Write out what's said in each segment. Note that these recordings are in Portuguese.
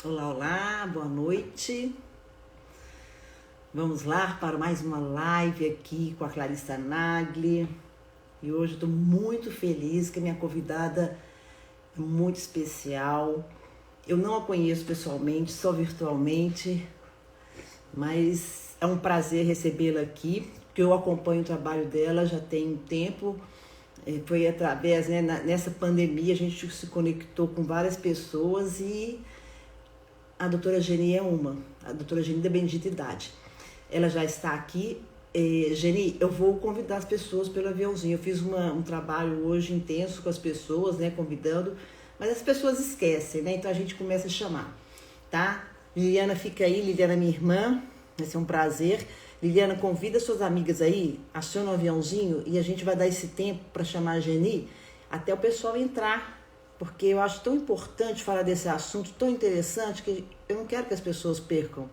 Olá, olá, boa noite. Vamos lá para mais uma live aqui com a Clarissa Nagli. E hoje eu estou muito feliz que a minha convidada é muito especial. Eu não a conheço pessoalmente, só virtualmente, mas é um prazer recebê-la aqui, porque eu acompanho o trabalho dela já tem um tempo. Foi através, né, nessa pandemia, a gente se conectou com várias pessoas e a doutora Geni é uma, a doutora Geni da Bendita Idade. Ela já está aqui. Geni, eu vou convidar as pessoas pelo aviãozinho. Eu fiz um trabalho hoje intenso com as pessoas, né, convidando, mas as pessoas esquecem, né? Então a gente começa a chamar, tá? Liliana fica aí, Liliana minha irmã, vai ser um prazer. Liliana, convida suas amigas aí, aciona o aviãozinho e a gente vai dar esse tempo para chamar a Geni até o pessoal entrar, porque eu acho tão importante falar desse assunto, tão interessante, que eu não quero que as pessoas percam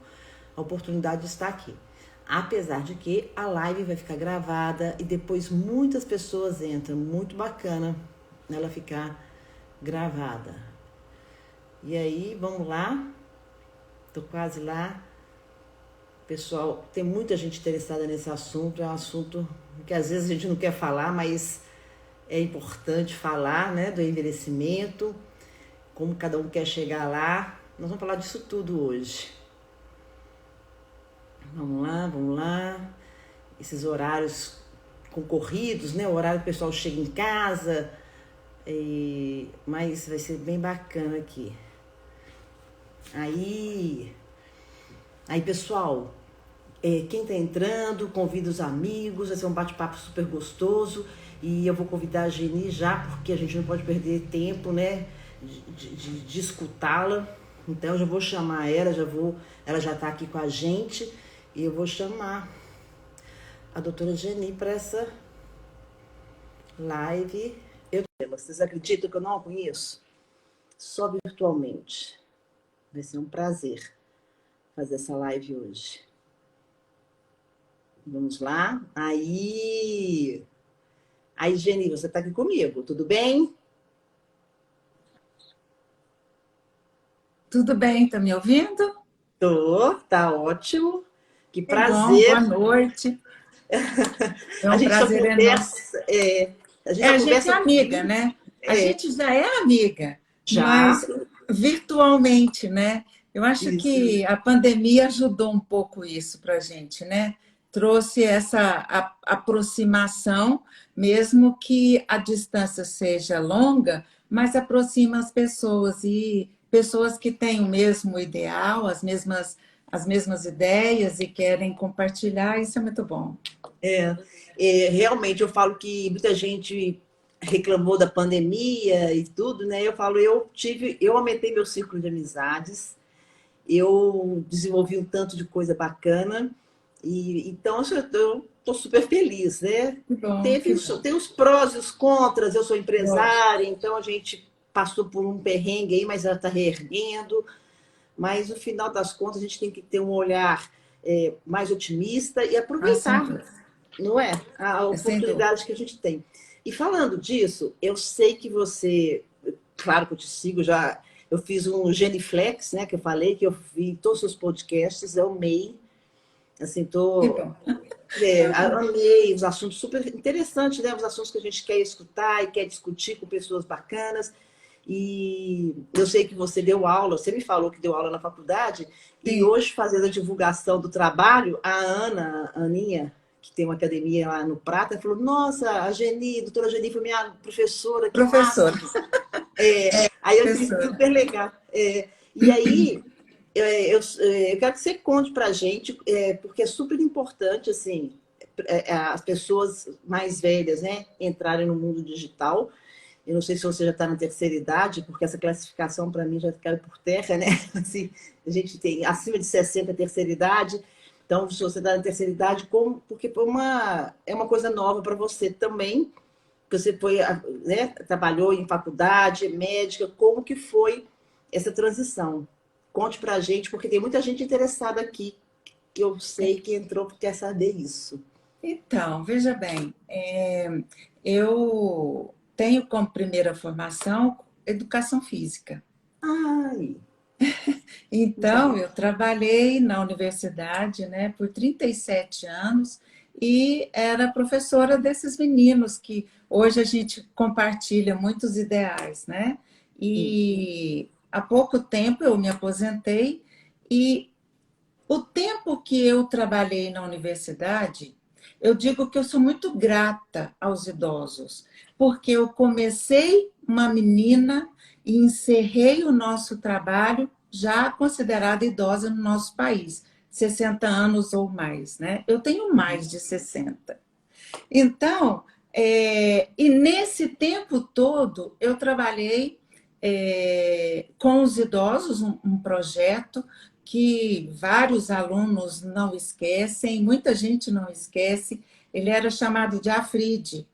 a oportunidade de estar aqui. Apesar de que a live vai ficar gravada e depois muitas pessoas entram. Muito bacana ela ficar gravada. E aí, vamos lá. Tô quase lá. Pessoal, tem muita gente interessada nesse assunto. É um assunto que às vezes a gente não quer falar, mas é importante falar, né? Do envelhecimento, como cada um quer chegar lá. Nós vamos falar disso tudo hoje. Vamos lá, vamos lá. Esses horários concorridos, né? O horário que o pessoal chega em casa. Mas vai ser bem bacana aqui. Aí pessoal, quem tá entrando, convida os amigos, vai ser um bate-papo super gostoso. E eu vou convidar a Geni já, porque a gente não pode perder tempo, né? De escutá-la. Então eu já vou chamar ela, ela já tá aqui com a gente. E eu vou chamar a doutora Geni para essa live. Vocês acreditam que eu não a conheço? Só virtualmente. Vai ser um prazer fazer essa live hoje. Vamos lá? Aí, Geni, você está aqui comigo, tudo bem? Tudo bem, tá me ouvindo? Tô, tá ótimo. Que Que bom, boa prazer. noite. É A um gente só prazer enorme. conversa, a gente É, só a gente é conversa por amiga, vídeo. né? A É, gente já é amiga, já. mas virtualmente, né? Eu acho Isso. que a pandemia ajudou um pouco isso para a gente, né? Trouxe essa aproximação, mesmo que a distância seja longa, mas aproxima as pessoas e pessoas que têm o mesmo ideal, as mesmas ideias e querem compartilhar, isso é muito bom. Realmente, eu falo que muita gente reclamou da pandemia e tudo, né? Eu falo, eu aumentei meu círculo de amizades, eu desenvolvi um tanto de coisa bacana, e então eu estou super feliz, né? Que bom, que bom. Tem os prós e os contras, eu sou Lógico. empresária, então a gente passou por um perrengue aí, mas ela está reerguendo, mas no final das contas a gente tem que ter um olhar mais otimista e Ah, sem aproveitar, dúvida. não é? A É sem dúvida. oportunidade que a gente tem. E falando disso, eu sei que você, claro que eu te sigo já, eu fiz um Geniflex, né, que eu falei, que eu vi todos os seus podcasts, eu amei, assim, Que tô, bom. amei os assuntos super interessantes, né, os assuntos que a gente quer escutar e quer discutir com pessoas bacanas. E eu sei que você deu aula, você me falou que deu aula na faculdade, e Sim. hoje, fazendo a divulgação do trabalho, a Aninha, que tem uma academia lá no Prata, falou: Nossa, a Geni, a doutora Geni foi minha professora, que Professora. máximo. Aí eu achei Professora. super legal. E aí, eu quero que você conte para a gente, porque é super importante, assim, as pessoas mais velhas, né, entrarem no mundo digital. Eu não sei se você já está na terceira idade, porque essa classificação para mim já caiu por terra, né? Assim, a gente tem acima de 60 terceira idade. Então, se você está na terceira idade, porque é uma coisa nova para você também, que você foi, né, trabalhou em faculdade, médica, como que foi essa transição? Conte para a gente, porque tem muita gente interessada aqui, que eu sei que entrou porque quer saber isso. Então, veja bem, eu tenho como primeira formação educação física. Ai, Então, eu trabalhei na universidade, né, por 37 anos e era professora desses meninos que hoje a gente compartilha muitos ideais, né? Isso. E há pouco tempo eu me aposentei e o tempo que eu trabalhei na universidade, eu digo que eu sou muito grata aos idosos, porque eu comecei uma menina e encerrei o nosso trabalho já considerada idosa no nosso país, 60 anos ou mais, né? Eu tenho mais de 60. Então, e nesse tempo todo, eu trabalhei com os idosos, um projeto que vários alunos não esquecem, muita gente não esquece. Ele era chamado de AFRID,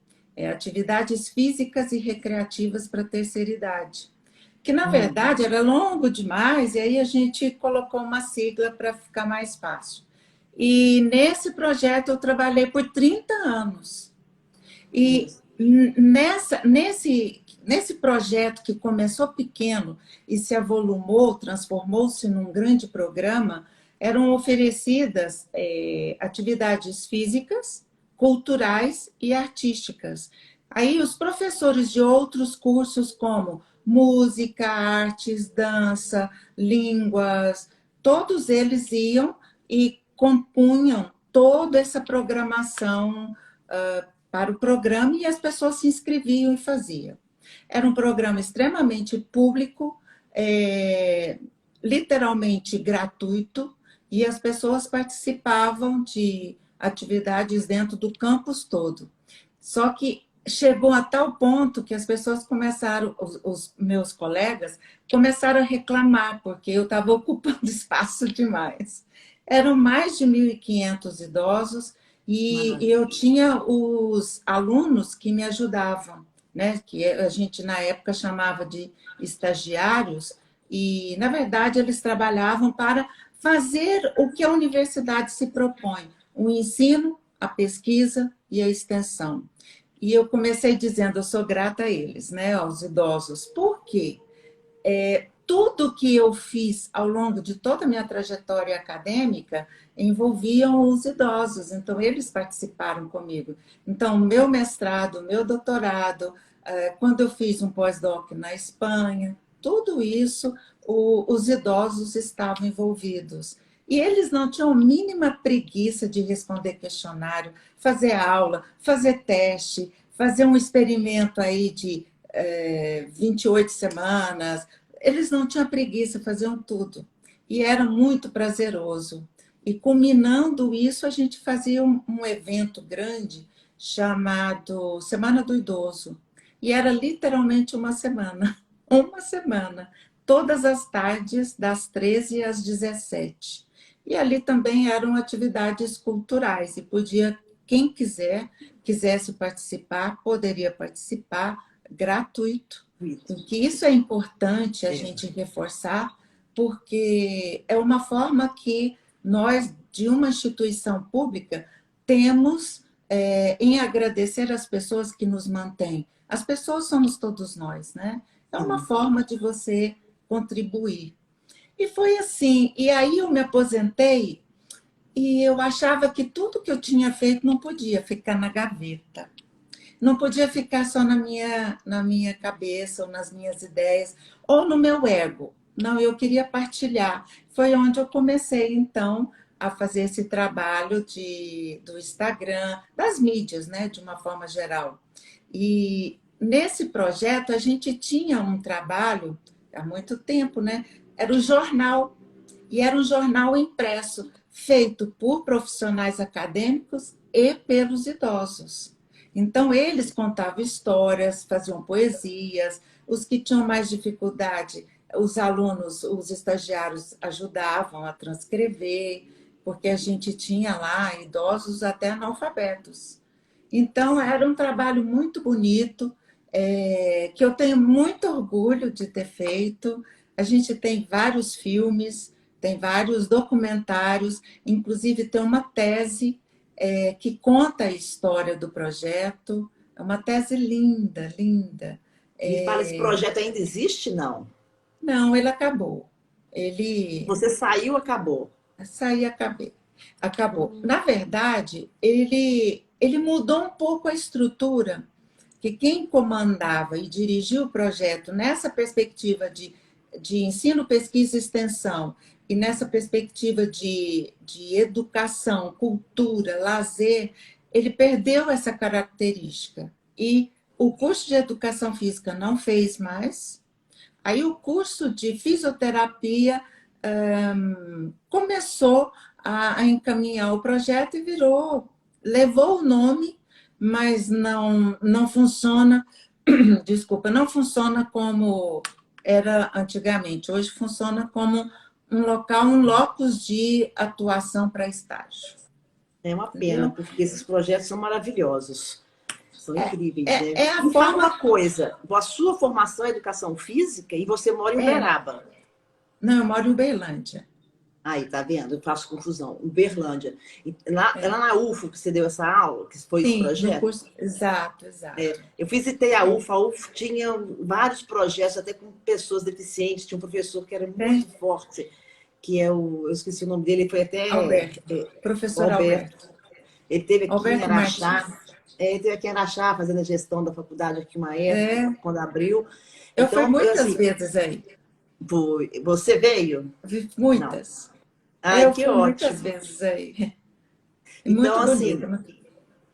Atividades Físicas e Recreativas para a Terceira Idade, que na Uhum. verdade era longo demais, e aí a gente colocou uma sigla para ficar mais fácil. E nesse projeto eu trabalhei por 30 anos. E Isso. nesse projeto que começou pequeno e se avolumou, transformou-se num grande programa, eram oferecidas atividades físicas, culturais e artísticas. Aí os professores de outros cursos, como música, artes, dança, línguas, todos eles iam e compunham toda essa programação para o programa e as pessoas se inscreviam e faziam. Era um programa extremamente público, é, literalmente gratuito, e as pessoas participavam de atividades dentro do campus todo. Só que chegou a tal ponto que as pessoas começaram, os meus colegas, começaram a reclamar, porque eu estava ocupando espaço demais. Eram mais de 1.500 idosos e eu Maravilha. tinha os alunos que me ajudavam, né? Que a gente na época chamava de estagiários, e na verdade eles trabalhavam para fazer o que a universidade se propõe: o ensino, a pesquisa e a extensão. E eu comecei dizendo, eu sou grata a eles, né, aos idosos. Por quê? Tudo que eu fiz ao longo de toda a minha trajetória acadêmica envolviam os idosos, então eles participaram comigo. Então, meu mestrado, meu doutorado, quando eu fiz um pós-doc na Espanha, tudo isso os idosos estavam envolvidos. E eles não tinham a mínima preguiça de responder questionário, fazer aula, fazer teste, fazer um experimento aí de 28 semanas. Eles não tinham preguiça, faziam tudo. E era muito prazeroso. E culminando isso, a gente fazia um evento grande chamado Semana do Idoso. E era literalmente uma semana. Uma semana. Todas as tardes, das 13 às 17. E ali também eram atividades culturais. E podia, quem quisesse participar, poderia participar gratuito, que isso é importante a É. gente reforçar, porque é uma forma que nós, de uma instituição pública, temos em agradecer as pessoas que nos mantêm. As pessoas somos todos nós, né? É uma Sim. forma de você contribuir. E foi assim. E aí eu me aposentei e eu achava que tudo que eu tinha feito não podia ficar na gaveta. Não podia ficar só na minha cabeça, ou nas minhas ideias, ou no meu ego. Não, eu queria partilhar. Foi onde eu comecei, então, a fazer esse trabalho do Instagram, das mídias, né, de uma forma geral. E nesse projeto a gente tinha um trabalho há muito tempo, né? Era o jornal, e era um jornal impresso, feito por profissionais acadêmicos e pelos idosos. Então, eles contavam histórias, faziam poesias, os que tinham mais dificuldade, os alunos, os estagiários ajudavam a transcrever, porque a gente tinha lá idosos até analfabetos. Então, era um trabalho muito bonito, que eu tenho muito orgulho de ter feito. A gente tem vários filmes, tem vários documentários, inclusive tem uma tese que conta a história do projeto. É uma tese linda, linda. Me fala, esse projeto ainda existe? Não. Não, ele acabou. Ele Você saiu, acabou. saía acabei. Acabou. Na verdade, ele mudou um pouco a estrutura, que quem comandava e dirigia o projeto nessa perspectiva de ensino, pesquisa e extensão, e nessa perspectiva de educação, cultura, lazer, ele perdeu essa característica. E o curso de educação física não fez mais. Aí o curso de fisioterapia começou a encaminhar o projeto e levou o nome, mas não funciona, desculpa, não funciona como era antigamente. Hoje funciona como um local, um locus de atuação para estágio. É uma pena, Entendeu? porque esses projetos são maravilhosos, são incríveis, né? É a Me fala forma. uma coisa, a sua formação é educação física e você mora em É, Uberaba. não, eu moro em Uberlândia. Aí, tá vendo? Eu faço confusão. Uberlândia. Lá na UFO que você deu essa aula, que foi esse Sim, no projeto, curso. Exato, exato. eu visitei a É, UFO. A UFO tinha vários projetos, até com pessoas deficientes. Tinha um professor que era muito tem forte, que é o. Eu esqueci o nome dele, foi até Alberto, o professor Alberto. Alberto. Ele teve aqui em Alberto Martins. Araxá. Ele teve aqui em Araxá, fazendo a gestão da faculdade aqui uma época, É, quando abriu. eu fui Então, muitas assim, vezes aí, você veio? vi Não. muitas. Ai, Eu que fui muitas ótimo. vezes aí. E Então, muito bonita. assim,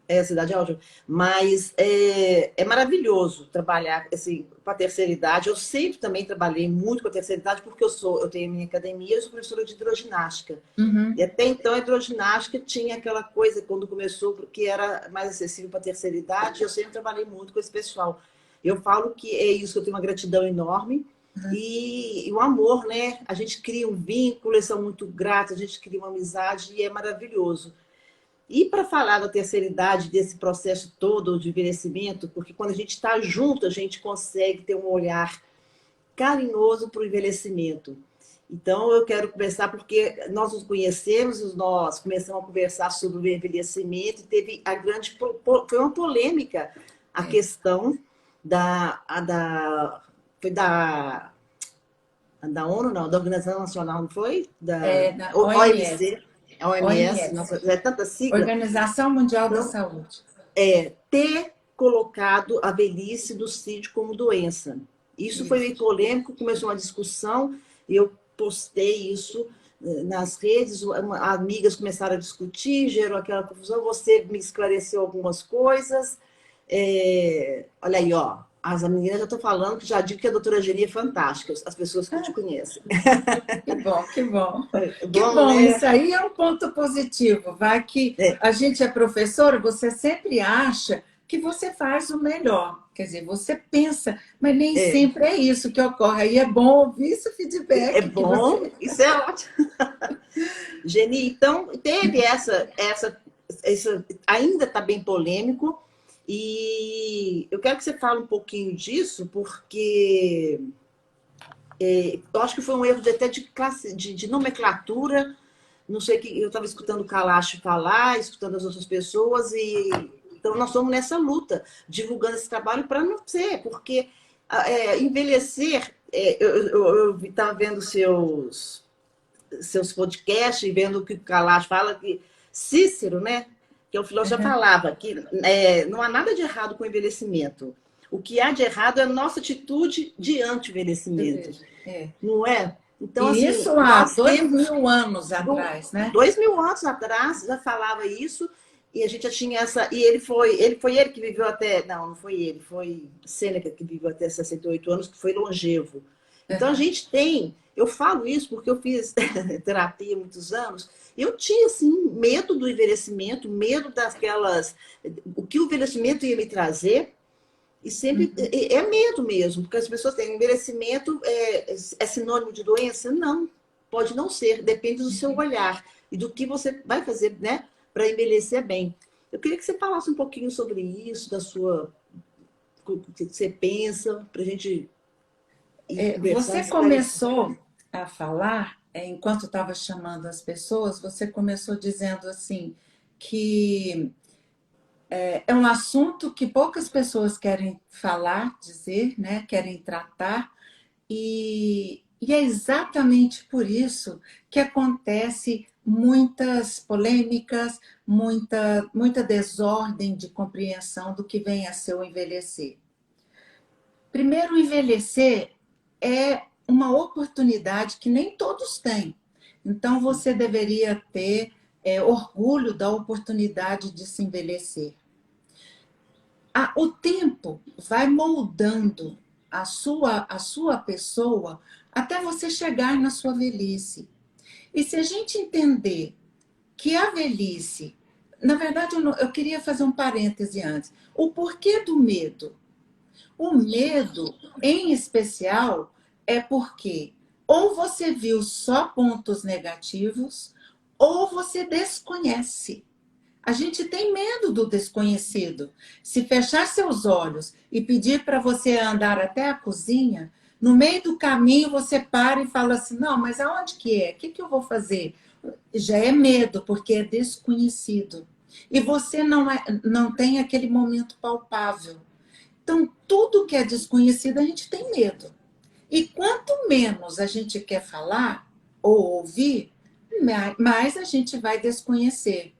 é a cidade é ótima, mas é maravilhoso trabalhar assim, com a terceira idade. Eu sempre também trabalhei muito com a terceira idade, porque eu tenho a minha academia, eu sou professora de hidroginástica. E Uhum. até então a hidroginástica tinha aquela coisa, quando começou, porque era mais acessível para a terceira idade, eu sempre trabalhei muito com esse pessoal. Eu falo que é isso, que eu tenho uma gratidão enorme. E o amor, né? A gente cria um vínculo, eles são muito gratos, a gente cria uma amizade e é maravilhoso. E para falar da terceira idade, desse processo todo de envelhecimento, porque quando a gente está junto, a gente consegue ter um olhar carinhoso para o envelhecimento. Então, eu quero conversar, porque nós nos conhecemos, nós começamos a conversar sobre o envelhecimento, e teve a grande. Foi uma polêmica a É, questão da. Foi da ONU, não, da Organização Nacional, não foi? Da na OMS. OMC, a OMS, OMS. nossa, é tanta sigla. Organização Mundial da Então, Saúde. ter colocado a velhice do CID como doença. Isso foi meio Isso. polêmico, começou uma discussão, e eu postei isso nas redes, amigas começaram a discutir, gerou aquela confusão, você me esclareceu algumas coisas. Olha aí, ó, as meninas já estão falando, que já digo que a doutora Geni é fantástica, as pessoas que te conhecem. Que bom, que bom. Que Bom, bom, isso né? aí é um ponto positivo. Vai que a gente é professora, você sempre acha que você faz o melhor. Quer dizer, você pensa, mas nem É, sempre é isso que ocorre. Aí é bom ouvir esse é feedback que bom, você. isso é ótimo. Geni, então teve ainda está bem polêmico, e eu quero que você fale um pouquinho disso, porque eu acho que foi um erro até de classe, de nomenclatura. Não sei que eu estava escutando o Kalash falar, escutando as outras pessoas, e então nós estamos nessa luta, divulgando esse trabalho para não ser, porque envelhecer. Eu estava vendo seus podcasts e vendo o que o Kalash fala, que Cícero, né, que é o filósofo, já falava que não há nada de errado com o envelhecimento. O que há de errado é a nossa atitude diante do envelhecimento, É. não é? Então, E assim, isso há nós dois temos, mil anos atrás, né? 2000 anos atrás, já falava isso, e a gente já tinha essa. E ele que viveu até. Não, não foi ele, foi Sêneca que viveu até 68 anos, que foi longevo. Então a Uhum. gente tem. Eu falo isso porque eu fiz terapia há muitos anos. Eu tinha, assim, medo do envelhecimento, medo daquelas. O que o envelhecimento ia me trazer. E sempre é medo mesmo, porque as pessoas têm envelhecimento é sinônimo de doença? Não, pode não ser, depende do seu olhar e do que você vai fazer, né, para envelhecer bem. Eu queria que você falasse um pouquinho sobre isso, o que você pensa, para a gente ir conversando Você esclarecer. começou a falar, enquanto estava chamando as pessoas, você começou dizendo assim que é um assunto que poucas pessoas querem falar, dizer, né? Querem tratar, E é exatamente por isso que acontece muitas polêmicas, muita desordem de compreensão do que vem a ser o envelhecer. Primeiro, envelhecer é uma oportunidade que nem todos têm. Então, você deveria ter orgulho da oportunidade de se envelhecer. O tempo vai moldando a sua pessoa até você chegar na sua velhice. E se a gente entender que a velhice, na verdade, eu queria fazer um parêntese antes. O porquê do medo? O medo, em especial, é porque ou você viu só pontos negativos, ou você desconhece. A gente tem medo do desconhecido. Se fechar seus olhos e pedir para você andar até a cozinha, no meio do caminho você para e fala assim: não, mas aonde que é? O que eu vou fazer? Já é medo, porque é desconhecido. E você não tem aquele momento palpável. Então, tudo que é desconhecido, a gente tem medo. E quanto menos a gente quer falar ou ouvir, mais a gente vai desconhecer.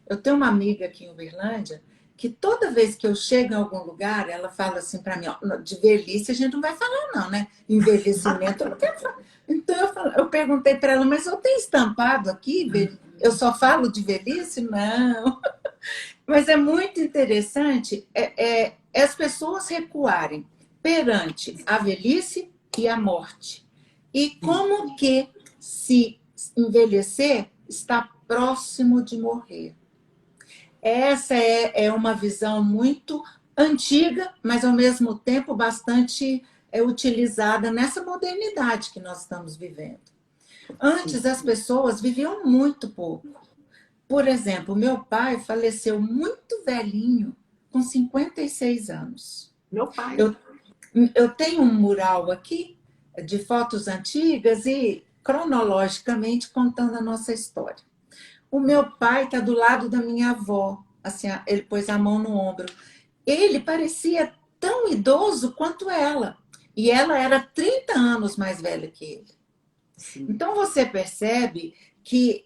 Eu tenho uma amiga aqui em Uberlândia que toda vez que eu chego em algum lugar, ela fala assim para mim: ó, de velhice a gente não vai falar não, né? Envelhecimento eu não quero falar. Então eu perguntei para ela: mas eu tenho estampado aqui? Eu só falo de velhice? Não. Mas é muito interessante as pessoas recuarem perante a velhice e a morte. E como que se envelhecer está próximo de morrer. Essa é uma visão muito antiga, mas ao mesmo tempo bastante utilizada nessa modernidade que nós estamos vivendo. Antes as pessoas viviam muito pouco. Por exemplo, meu pai faleceu muito velhinho, com 56 anos. Meu pai. Eu tenho um mural aqui de fotos antigas e cronologicamente contando a nossa história. O meu pai está do lado da minha avó, assim, ele pôs a mão no ombro. Ele parecia tão idoso quanto ela. E ela era 30 anos mais velha que ele. Sim. Então você percebe que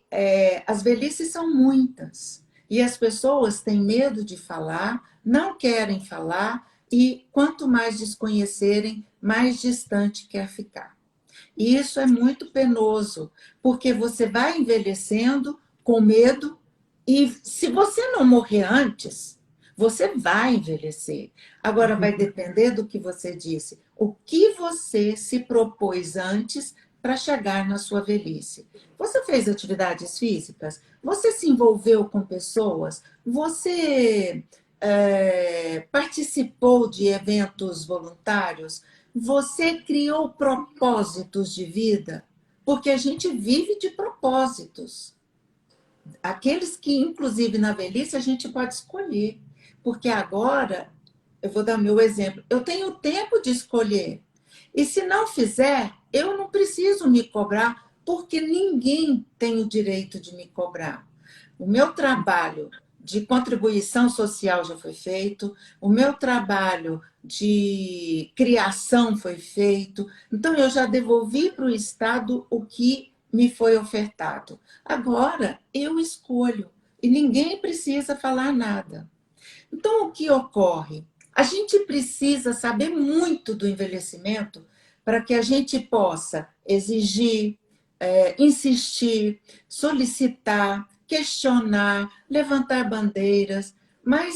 as velhices são muitas. E as pessoas têm medo de falar, não querem falar, e quanto mais desconhecerem, mais distante quer ficar. E isso é muito penoso, porque você vai envelhecendo com medo, e se você não morrer antes, você vai envelhecer. Agora vai depender do que você disse. O que você se propôs antes para chegar na sua velhice? Você fez atividades físicas? Você se envolveu com pessoas? Você participou de eventos voluntários? Você criou propósitos de vida? Porque a gente vive de propósitos. Aqueles que, inclusive, na velhice, a gente pode escolher. Porque agora, eu vou dar meu exemplo, eu tenho tempo de escolher. E se não fizer, eu não preciso me cobrar, porque ninguém tem o direito de me cobrar. O meu trabalho de contribuição social já foi feito, o meu trabalho de criação foi feito, então eu já devolvi para o Estado o que me foi ofertado. Agora eu escolho e ninguém precisa falar nada. Então, o que ocorre? A gente precisa saber muito do envelhecimento para que a gente possa exigir, insistir, solicitar, questionar, levantar bandeiras. Mas,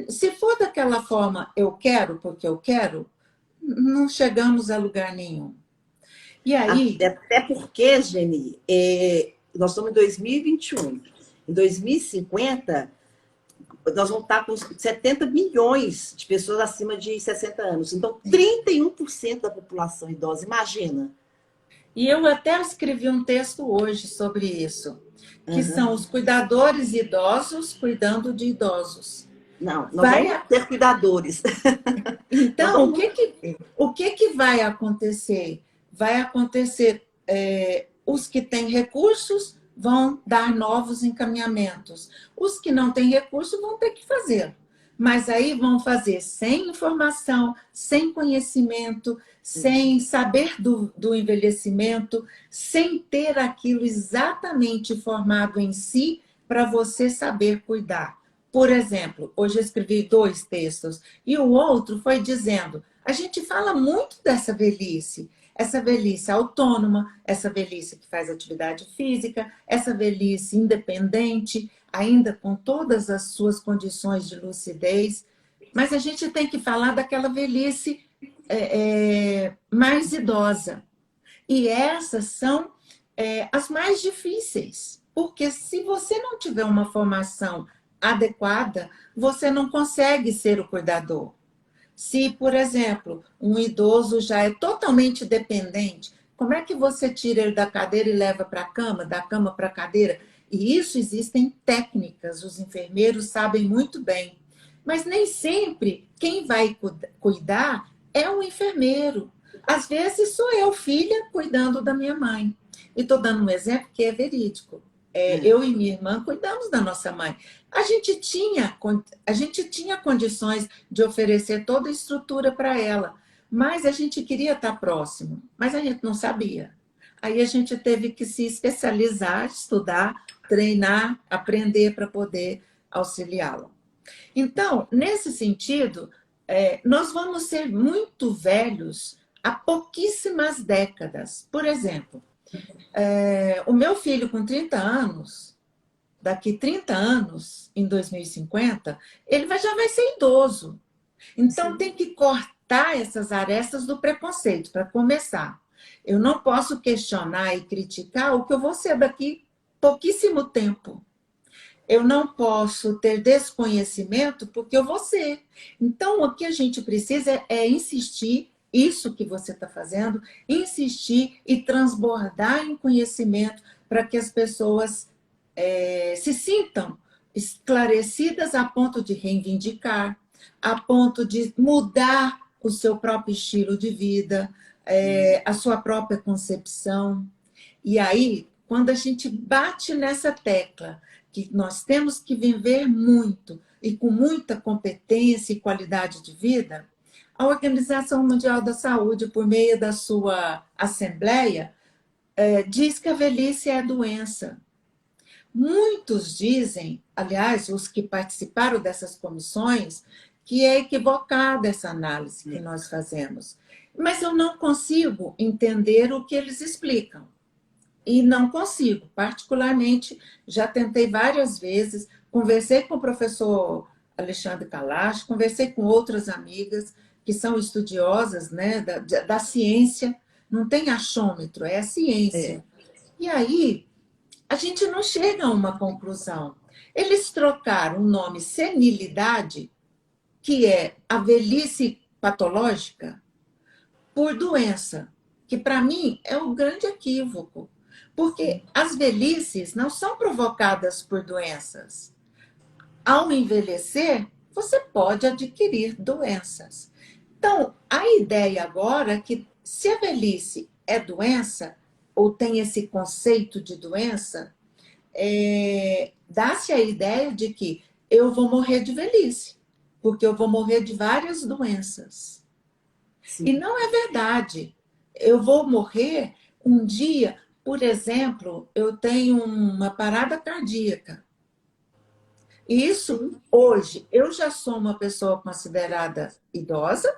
se for daquela forma, eu quero porque eu quero, não chegamos a lugar nenhum. E aí. Até porque, Geni, nós estamos em 2021. Em 2050, nós vamos estar com 70 milhões de pessoas acima de 60 anos. Então, 31% da população idosa, imagina. E eu até escrevi um texto hoje sobre isso, que são os cuidadores idosos cuidando de idosos. Não, nós vamos ter cuidadores. Então, o que vai acontecer? Vai acontecer, os que têm recursos vão dar novos encaminhamentos. Os que não têm recursos vão ter que fazer. Mas aí vão fazer sem informação, sem conhecimento, sem saber do envelhecimento, sem ter aquilo exatamente formado em si para você saber cuidar. Por exemplo, hoje eu escrevi 2 textos e o outro foi dizendo: a gente fala muito dessa velhice, essa velhice autônoma, essa velhice que faz atividade física, essa velhice independente, ainda com todas as suas condições de lucidez, mas a gente tem que falar daquela velhice mais idosa. E essas são as mais difíceis, porque se você não tiver uma formação adequada, você não consegue ser o cuidador. Se, por exemplo, um idoso já é totalmente dependente, como é que você tira ele da cadeira e leva para a cama, da cama para a cadeira? E isso existem técnicas, os enfermeiros sabem muito bem. Mas nem sempre quem vai cuidar é um enfermeiro. Às vezes sou eu, filha, cuidando da minha mãe. E estou dando um exemplo que é verídico. Eu e minha irmã cuidamos da nossa mãe. A gente tinha condições de oferecer toda a estrutura para ela, mas a gente queria estar próximo, mas a gente não sabia. Aí a gente teve que se especializar, estudar, treinar, aprender para poder auxiliá-la. Então, nesse sentido, nós vamos ser muito velhos há pouquíssimas décadas. Por exemplo, o meu filho com 30 anos, daqui 30 anos, em 2050, ele já vai ser idoso. Então, tem que cortar essas arestas do preconceito, para começar. Eu não posso questionar e criticar o que eu vou ser daqui pouquíssimo tempo. Eu não posso ter desconhecimento porque eu vou ser. Então, o que a gente precisa é insistir, isso que você está fazendo, insistir e transbordar em conhecimento para que as pessoas se sintam esclarecidas a ponto de reivindicar, a ponto de mudar o seu próprio estilo de vida, a sua própria concepção. E aí, quando a gente bate nessa tecla, que nós temos que viver muito e com muita competência e qualidade de vida, a Organização Mundial da Saúde, por meio da sua assembleia, diz que a velhice é doença. Muitos dizem, aliás, os que participaram dessas comissões, que é equivocada essa análise que nós fazemos. Mas eu não consigo entender o que eles explicam. E não consigo, particularmente, já tentei várias vezes, conversei com o professor Alexandre Kalash, conversei com outras amigas que são estudiosas, né, da ciência, não tem achômetro, é a ciência. E aí, a gente não chega a uma conclusão. Eles trocaram o nome senilidade, que é a velhice patológica, por doença, que para mim é um grande equívoco. Porque as velhices não são provocadas por doenças. Ao envelhecer, você pode adquirir doenças. Então, a ideia agora é que se a velhice é doença, ou tem esse conceito de doença, dá-se a ideia de que eu vou morrer de velhice, porque eu vou morrer de várias doenças. Sim. E não é verdade. Eu vou morrer um dia. Por exemplo, eu tenho uma parada cardíaca. E isso, hoje, eu já sou uma pessoa considerada idosa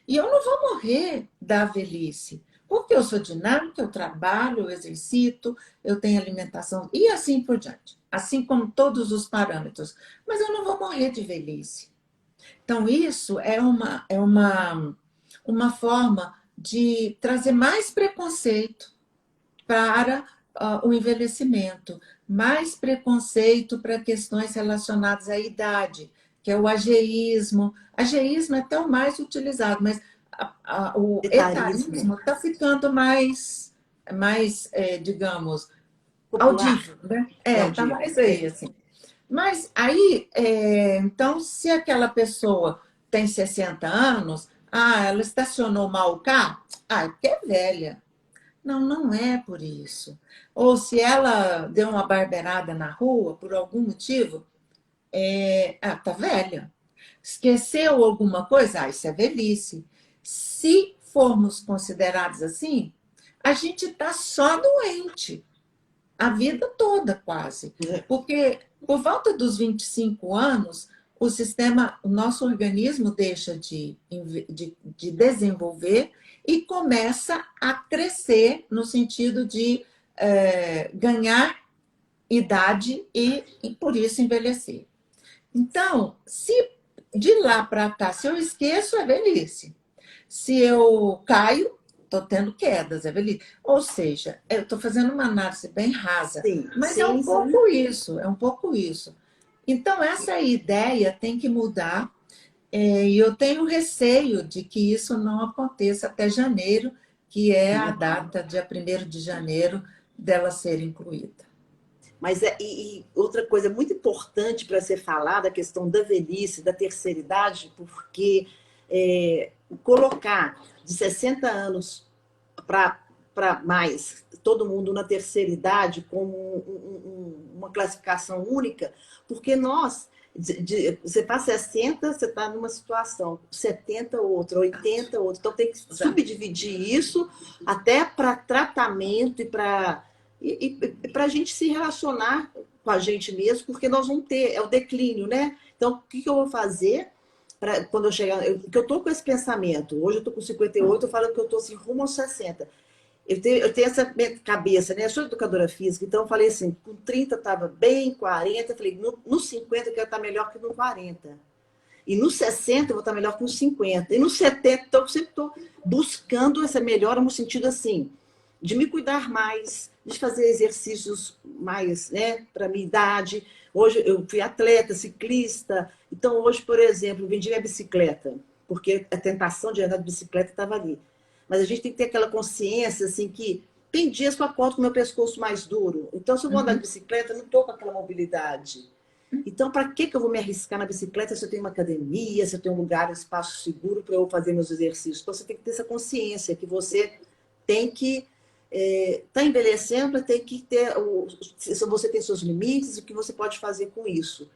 e eu não vou morrer da velhice, porque eu sou dinâmica, eu trabalho, eu exercito, eu tenho alimentação e assim por diante, assim como todos os parâmetros. Mas eu não vou morrer de velhice. Então, isso é uma forma de trazer mais preconceito para o envelhecimento, mais preconceito para questões relacionadas à idade, que é o ageísmo. Ageísmo é até o mais utilizado, mas o etarismo está ficando mais digamos, popular. Audível, né? Está mais aí, assim. Mas aí, então, se aquela pessoa tem 60 anos, ela estacionou mal o carro, é porque é velha. Não, não é por isso. Ou se ela deu uma barbeirada na rua, por algum motivo, tá velha. Esqueceu alguma coisa? Ah, isso é velhice. Se formos considerados assim, a gente está só doente a vida toda, quase. Porque por volta dos 25 anos, o nosso organismo deixa de desenvolver e começa a crescer no sentido de ganhar idade e, por isso, envelhecer. Então, se de lá para cá, se eu esqueço, é velhice. Se eu caio, estou tendo quedas, é velhice. Ou seja, eu estou fazendo uma análise bem rasa, Sim, mas é um sim, sim. pouco isso, é um pouco isso. Então, essa ideia tem que mudar, e eu tenho receio de que isso não aconteça até janeiro, que é a data, dia 1º de janeiro, dela ser incluída. Mas e outra coisa muito importante para ser falada, a questão da velhice, da terceira idade, porque colocar de 60 anos para mais todo mundo na terceira idade como uma classificação única, porque nós, você está 60, você está numa situação, 70 outra, 80 outra, então tem que subdividir isso até para tratamento e para a gente se relacionar com a gente mesmo, porque nós vamos ter, é o declínio, né? Então, o que eu vou fazer quando eu chegar? Porque eu estou com esse pensamento, hoje eu estou com 58, eu falo que eu estou assim, rumo aos 60. Eu tenho essa cabeça, né? Eu sou educadora física, então eu falei assim, com 30 estava bem, 40, eu falei, no 50 eu quero estar melhor que no 40. E no 60 eu vou estar melhor que no 50. E no 70, então eu sempre estou buscando essa melhora no sentido assim, de me cuidar mais, de fazer exercícios mais, né, para minha idade. Hoje eu fui atleta, ciclista, então hoje, por exemplo, eu vendi minha bicicleta, porque a tentação de andar de bicicleta estava ali. Mas a gente tem que ter aquela consciência assim que tem dias que eu acordo com o meu pescoço mais duro. Então, se eu vou andar de bicicleta, eu não estou com aquela mobilidade. Então, para que eu vou me arriscar na bicicleta se eu tenho uma academia, se eu tenho um lugar, um espaço seguro para eu fazer meus exercícios? Então, você tem que ter essa consciência que você tem que está envelhecendo, tem que ter se você tem seus limites, o que você pode fazer com isso.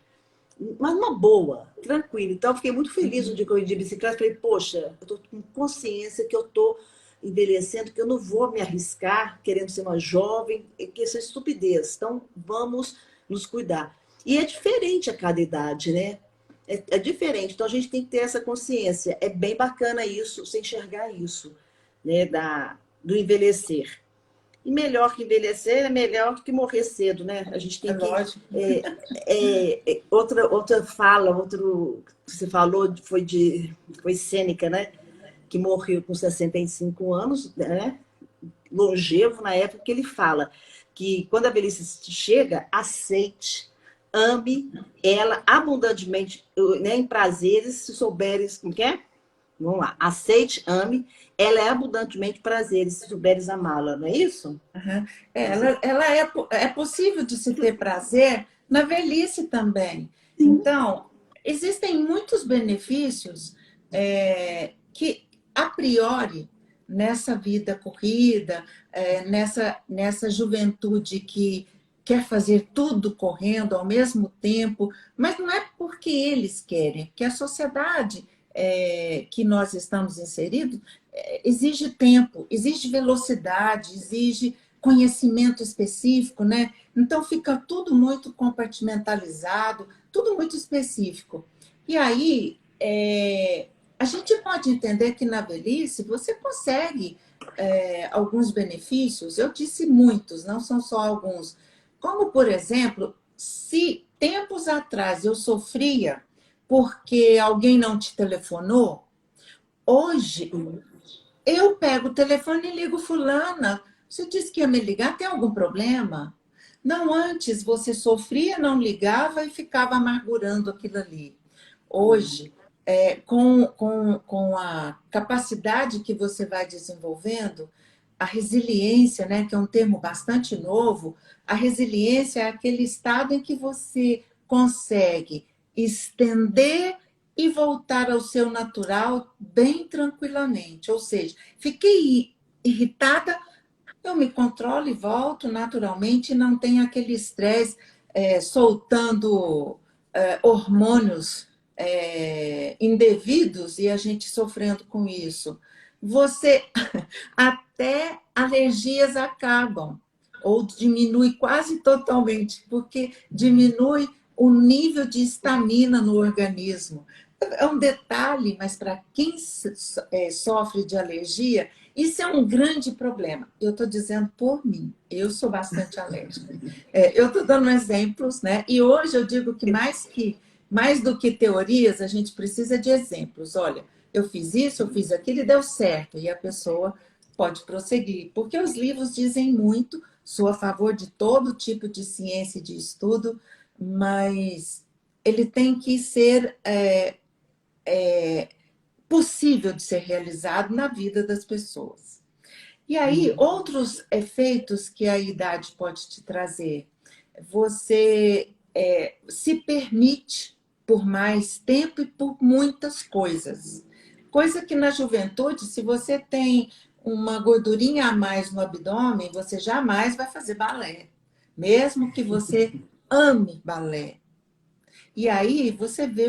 Mas uma boa, tranquilo. Então, eu fiquei muito feliz no dia que eu ia de bicicleta. Falei, poxa, eu estou com consciência que eu estou envelhecendo, que eu não vou me arriscar querendo ser uma jovem, que isso é estupidez. Então, vamos nos cuidar. E é diferente a cada idade, né? É diferente. Então, a gente tem que ter essa consciência. É bem bacana isso, você enxergar isso, né? Do envelhecer. E melhor que envelhecer é melhor que morrer cedo, né? A gente É tem que. lógico. Outra fala, outro que você falou foi Sêneca, né? Que morreu com 65 anos, né? Longevo na época que ele fala que quando a velhice chega, aceite, ame ela abundantemente, né, em prazeres, se souberes, como que é? Vamos lá, aceite, ame, ela é abundantemente prazeres, se souberes amá-la, não é isso? Uhum. É possível de se ter prazer na velhice também. Então, existem muitos benefícios que, a priori, nessa vida corrida, nessa juventude que quer fazer tudo correndo ao mesmo tempo, mas não é porque eles querem, porque a sociedade que nós estamos inseridos exige tempo, exige velocidade, exige conhecimento específico, né? Então fica tudo muito compartimentalizado, tudo muito específico. E aí a gente pode entender que na velhice você consegue alguns benefícios, eu disse muitos, não são só alguns. Como, por exemplo, se tempos atrás eu sofria porque alguém não te telefonou, hoje eu pego o telefone e ligo fulana. Você disse que ia me ligar, tem algum problema? Não, antes você sofria, não ligava e ficava amargurando aquilo ali. Hoje, com a capacidade que você vai desenvolvendo, a resiliência, né, que é um termo bastante novo, a resiliência é aquele estado em que você consegue estender e voltar ao seu natural bem tranquilamente. Ou seja, fiquei irritada, eu me controlo e volto naturalmente, e não tenho aquele estresse soltando hormônios indevidos e a gente sofrendo com isso. Você até alergias acabam ou diminui quase totalmente, porque diminui o nível de estamina no organismo. É um detalhe, mas para quem sofre de alergia, isso é um grande problema. Eu estou dizendo por mim, eu sou bastante alérgica. Eu estou dando exemplos, né? E hoje eu digo que mais do que teorias, a gente precisa de exemplos. Olha, eu fiz isso, eu fiz aquilo e deu certo. E a pessoa pode prosseguir. Porque os livros dizem muito, sou a favor de todo tipo de ciência e de estudo, mas ele tem que ser possível de ser realizado na vida das pessoas. E aí, outros efeitos que a idade pode te trazer. Você se permite por mais tempo e por muitas coisas. Coisa que na juventude, se você tem uma gordurinha a mais no abdômen, você jamais vai fazer balé. Mesmo que você ame balé. E aí você vê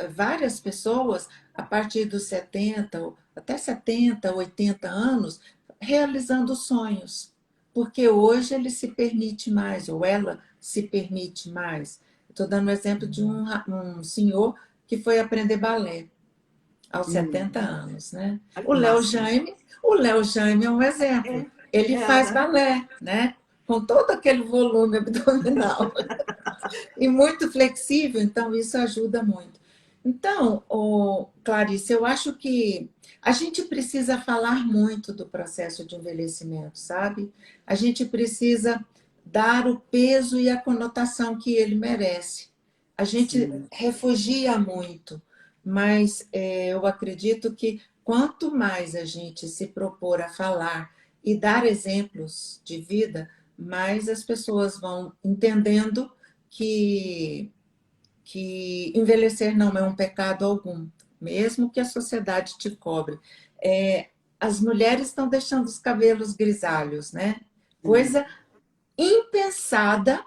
várias pessoas, a partir dos 70, até 70, 80 anos, realizando sonhos. Porque hoje ele se permite mais, ou ela se permite mais. Estou dando o exemplo de um senhor que foi aprender balé aos 70 anos, né? Olha que massa. O Léo Jaime é um exemplo. Ele faz Né? balé, né? Com todo aquele volume abdominal. E muito flexível, então isso ajuda muito. Então, Clarice, eu acho que a gente precisa falar muito do processo de envelhecimento, sabe? A gente precisa dar o peso e a conotação que ele merece. A gente Sim. refugia muito, mas eu acredito que quanto mais a gente se propor a falar e dar exemplos de vida, mais as pessoas vão entendendo que envelhecer não é um pecado algum, mesmo que a sociedade te cobre. As mulheres estão deixando os cabelos grisalhos, né? Coisa impensada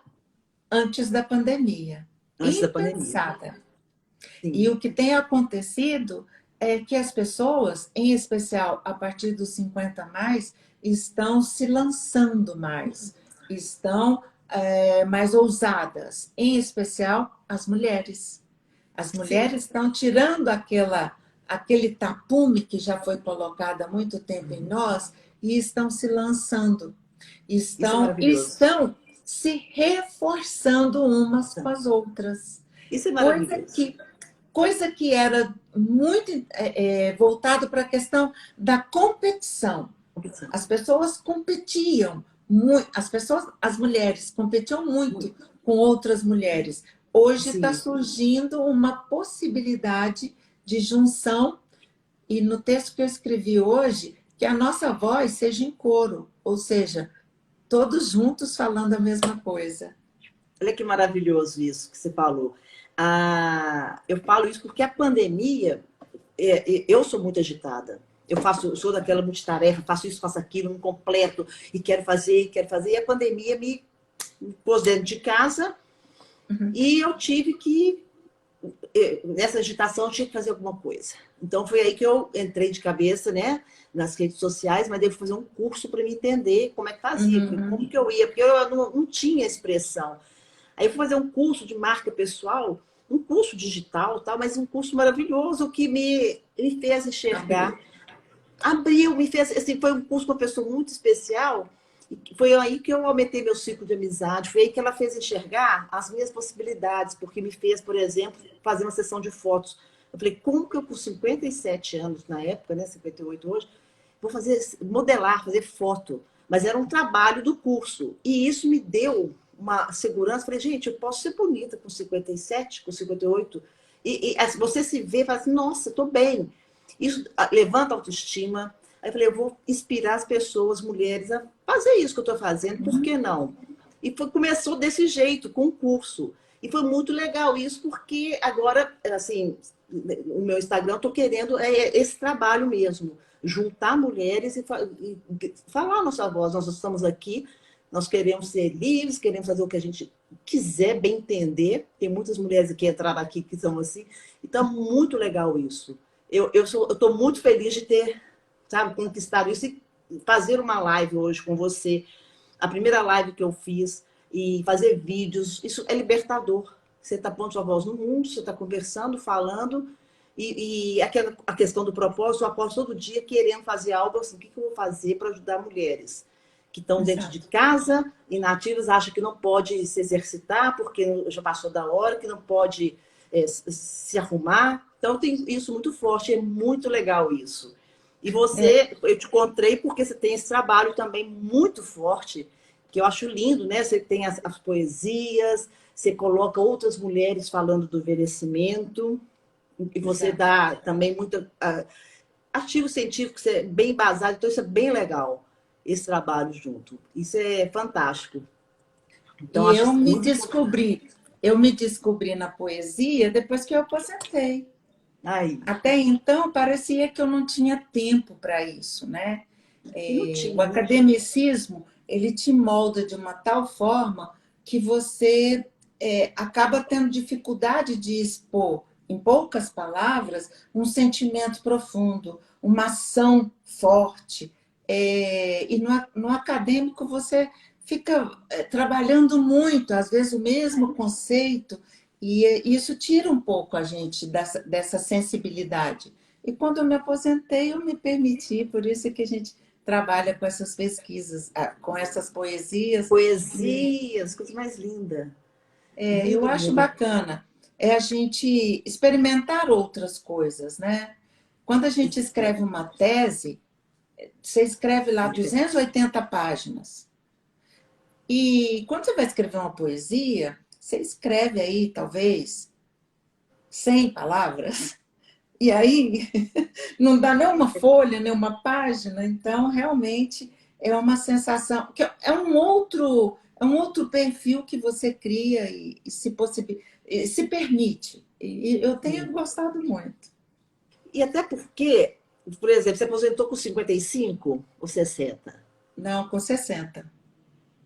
antes da pandemia. Antes da pandemia. Impensada. E Sim. o que tem acontecido é que as pessoas, em especial a partir dos 50 a mais, estão se lançando mais, estão mais ousadas, em especial as mulheres. As Sim. mulheres estão tirando aquele tapume que já foi colocado há muito tempo em nós e estão se lançando, Isso é maravilhoso. estão se reforçando umas com as outras. Isso é Coisa maravilhoso. que coisa que era muito voltado para a questão da competição. As pessoas competiam muito, as mulheres competiam muito com outras mulheres. Hoje está Sim. surgindo uma possibilidade de junção, e no texto que eu escrevi hoje, que a nossa voz seja em coro, ou seja, todos juntos falando a mesma coisa. Olha que maravilhoso isso que você falou. Eu falo isso porque a pandemia, eu sou muito agitada. Eu sou daquela multitarefa, faço isso, faço aquilo, não completo, e quero fazer, quero fazer. E a pandemia me pôs dentro de casa e eu tive que, nessa agitação, eu tinha que fazer alguma coisa. Então foi aí que eu entrei de cabeça, né, nas redes sociais, mas devo fazer um curso para me entender como é que fazia, como que eu ia, porque eu não tinha expressão. Aí eu fui fazer um curso de marca pessoal, um curso digital, tal, mas um curso maravilhoso que me fez enxergar. Abriu, me fez. Assim, foi um curso com uma pessoa muito especial. E foi aí que eu aumentei meu ciclo de amizade. Foi aí que ela fez enxergar as minhas possibilidades, porque me fez, por exemplo, fazer uma sessão de fotos. Eu falei, como que eu, com 57 anos na época, né, 58 hoje, vou fazer modelar, fazer foto? Mas era um trabalho do curso. E isso me deu uma segurança. Falei, gente, eu posso ser bonita com 57, com 58. E você se vê e fala assim, nossa, estou bem. Isso levanta a autoestima. Aí eu falei, eu vou inspirar as pessoas, mulheres, a fazer isso que eu estou fazendo, por que não? E começou desse jeito, com o curso. E foi muito legal isso, porque agora, assim, o meu Instagram, eu estou querendo esse trabalho mesmo. Juntar mulheres e falar a nossa voz. Nós estamos aqui, Nós queremos ser livres, queremos fazer o que a gente quiser, bem entender. Tem muitas mulheres que entraram aqui que são assim. Então, muito legal isso. Eu estou muito feliz de ter, sabe, conquistado isso e fazer uma live hoje com você. A primeira live que eu fiz e fazer vídeos, isso é libertador. Você está pondo sua voz no mundo, você está conversando, falando, e a questão do propósito, eu aposto todo dia querendo fazer algo assim, o que eu vou fazer para ajudar mulheres que estão dentro de casa, inativas, acham que não pode se exercitar porque já passou da hora, que não pode se arrumar. Então, tem isso muito forte, é muito legal isso. E você, eu te encontrei porque você tem esse trabalho também muito forte, que eu acho lindo, né? Você tem as poesias, você coloca outras mulheres falando do envelhecimento, e você dá também muito artigo científico, você é bem embasado, então isso é bem legal, esse trabalho junto. Isso é fantástico. Então, E acho muito eu me descobri na poesia depois que eu aposentei. aí. Até então, parecia que eu não tinha tempo para isso, né? O academicismo, ele te molda de uma tal forma que você acaba tendo dificuldade de expor, em poucas palavras, um sentimento profundo, uma ação forte. E no acadêmico você fica trabalhando muito, às vezes o mesmo conceito, e isso tira um pouco a gente dessa sensibilidade. E quando eu me aposentei, eu me permiti, por isso que a gente trabalha com essas pesquisas, com essas poesias. Poesias, coisa mais linda. Eu acho bacana. É a gente experimentar outras coisas, né? Quando a gente escreve uma tese, você escreve lá 280 páginas. E quando você vai escrever uma poesia, você escreve aí, talvez, 100 palavras. E aí não dá nem uma folha, nem uma página. Então, realmente, é uma sensação... que é um outro perfil que você cria e se permite. E eu tenho gostado muito. E até porque, por exemplo, você aposentou com 55 ou 60? Não, com 60.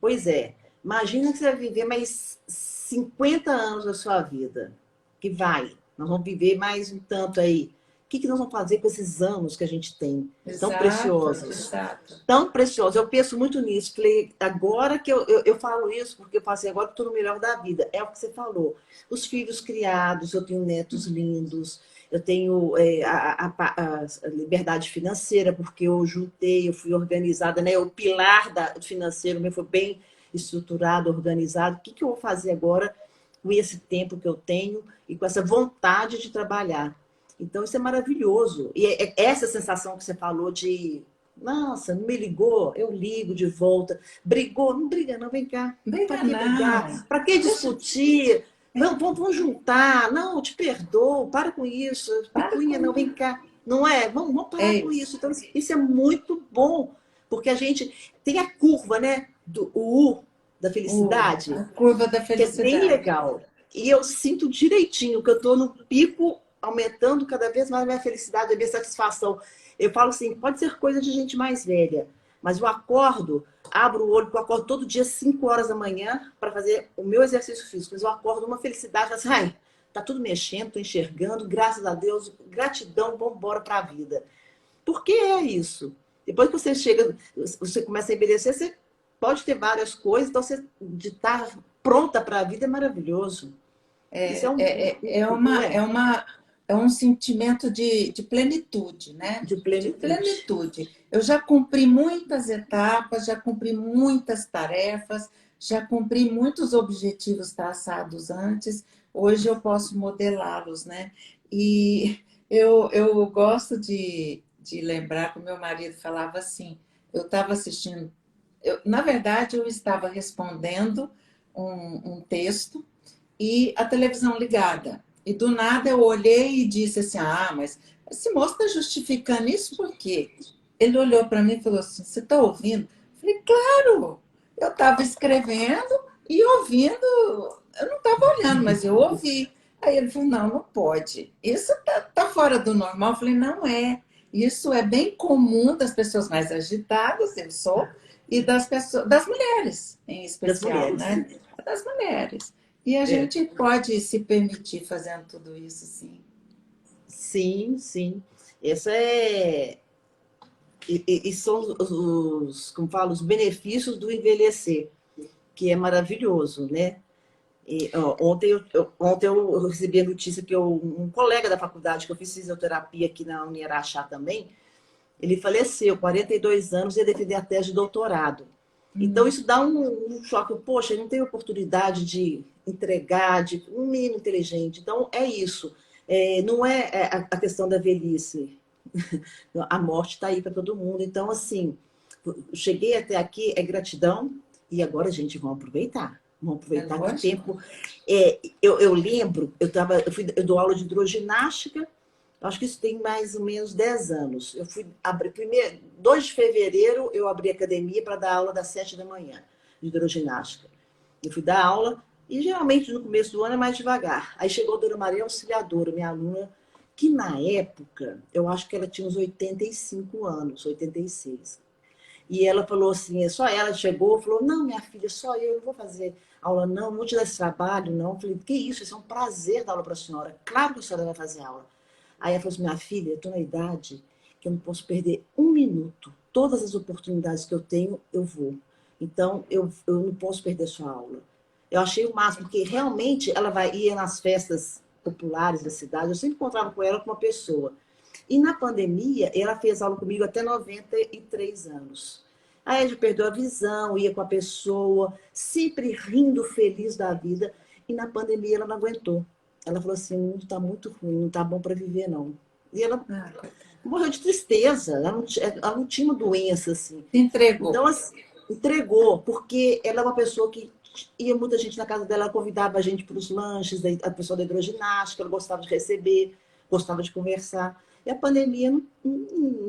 Pois é. Imagina que você vai viver mais 50 anos da sua vida. Que vai. Nós vamos viver mais um tanto aí. O que nós vamos fazer com esses anos que a gente tem? Tão Exato, preciosos. exato. Tão preciosos. Eu penso muito nisso. Falei, agora que eu falo isso, porque eu falo assim, agora que estou no melhor da vida. É o que você falou. Os filhos criados, eu tenho netos lindos, eu tenho a liberdade financeira, porque eu juntei, eu fui organizada, né? O pilar do financeiro meu foi bem estruturado, organizado. O que eu vou fazer agora com esse tempo que eu tenho e com essa vontade de trabalhar? Então, isso é maravilhoso. E essa sensação que você falou de, nossa, não me ligou, eu ligo de volta. Brigou? Não briga não, vem cá. Para Briga que não. brigar? Para que discutir? Não, vamos juntar. Não, eu te perdoo, para com isso. Para Picuinha, não, com vem cá. Não é? Vamos parar com isso. isso. Então, isso é muito bom, porque a gente tem a curva, né? O U da felicidade, A curva da que é bem felicidade. legal. E eu sinto direitinho que eu estou no pico, aumentando cada vez mais a minha felicidade, a minha satisfação. Eu falo assim, pode ser coisa de gente mais velha, mas eu acordo, abro o olho, porque eu acordo todo dia 5 horas da manhã para fazer o meu exercício físico. Mas eu acordo uma felicidade, assim, ai, tá tudo mexendo, tô enxergando, graças a Deus, gratidão, vamos embora para a vida. Por que é isso? Depois que você chega, você começa a envelhecer, você pode ter várias coisas, então você de estar pronta para a vida é maravilhoso. Isso não é É um sentimento de plenitude, né? de De plenitude. plenitude. Eu já cumpri muitas etapas, já cumpri muitas tarefas, já cumpri muitos objetivos traçados antes, hoje eu posso modelá-los, né? E eu gosto de lembrar que o meu marido falava assim, eu estava assistindo, na verdade eu estava respondendo um texto e a televisão ligada. E do nada eu olhei e disse assim: ah, mas esse moço está justificando isso por quê? Ele olhou para mim e falou assim: você está ouvindo? Eu falei: claro, eu estava escrevendo e ouvindo, eu não estava olhando, mas eu ouvi. Aí ele falou: não, não pode. Isso tá fora do normal. Eu falei: não é. Isso é bem comum das pessoas mais agitadas, eu sou, e das pessoas, das mulheres em das especial, mulheres. né? Das mulheres. E a É. gente pode se permitir fazendo tudo isso, sim. Sim, sim. Essa é. E são como falo, os benefícios do envelhecer, que é maravilhoso, né? E, ó, ontem eu recebi a notícia que um colega da faculdade, que eu fiz fisioterapia aqui na Uniraxá também, ele faleceu, 42 anos, ia defender a tese de doutorado. Então, isso dá um choque. Poxa, ele não tem oportunidade de entregar, de um menino inteligente. Então, é isso. Não é a questão da velhice. A morte está aí para todo mundo. Então, assim, cheguei até aqui, é gratidão, e agora, gente, vamos aproveitar. Vamos É aproveitar que o lógico. tempo. Eu lembro, eu dou aula de hidroginástica, acho que isso tem mais ou menos 10 anos. Eu fui abrir, 2 de fevereiro, eu abri a academia para dar aula das 7 da manhã, de hidroginástica. Eu fui dar aula, e geralmente no começo do ano é mais devagar. Aí chegou a Dona Maria Auxiliadora, minha aluna, que na época, eu acho que ela tinha uns 85 anos, 86. E ela falou assim, só ela chegou, falou, não, minha filha, só eu não vou fazer aula não vou te dar esse trabalho, não. Eu falei, que isso é um prazer dar aula para a senhora. Claro que a senhora vai fazer aula. Aí ela falou assim, minha filha, eu estou na idade que eu não posso perder um minuto. Todas as oportunidades que eu tenho, eu vou. Então, eu não posso perder sua aula. Eu achei o máximo, porque realmente ela ia nas festas populares da cidade, eu sempre encontrava com ela com uma pessoa. E na pandemia, ela fez aula comigo até 93 anos. Aí a gente perdeu a visão, ia com a pessoa, sempre rindo, feliz da vida. E na pandemia ela não aguentou. Ela falou assim, o mundo está muito ruim, não está bom para viver, não. E ela Ah, coitada. morreu de tristeza, ela não tinha uma doença assim. Se entregou. Então, assim, entregou, porque ela é uma pessoa que ia muita gente na casa dela, ela convidava a gente para os lanches, a pessoa da hidroginástica, ela gostava de receber, gostava de conversar. E a pandemia não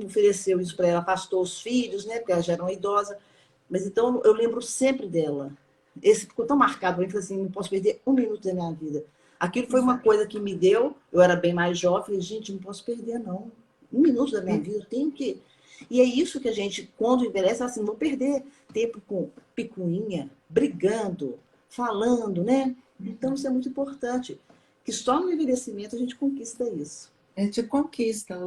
ofereceu isso para ela, afastou os filhos, né, porque ela já era uma idosa. Mas então eu lembro sempre dela. Esse ficou tão marcado para mim, falei assim, não posso perder um minuto da minha vida. Aquilo foi uma Exato. coisa que me deu, eu era bem mais jovem, falei, gente, não posso perder, não. Um minuto da minha vida, eu tenho que. E é isso que a gente, quando envelhece, assim, não perder tempo com picuinha, brigando, falando, né? Então isso é muito importante. Que só no envelhecimento a gente conquista isso. A gente conquista.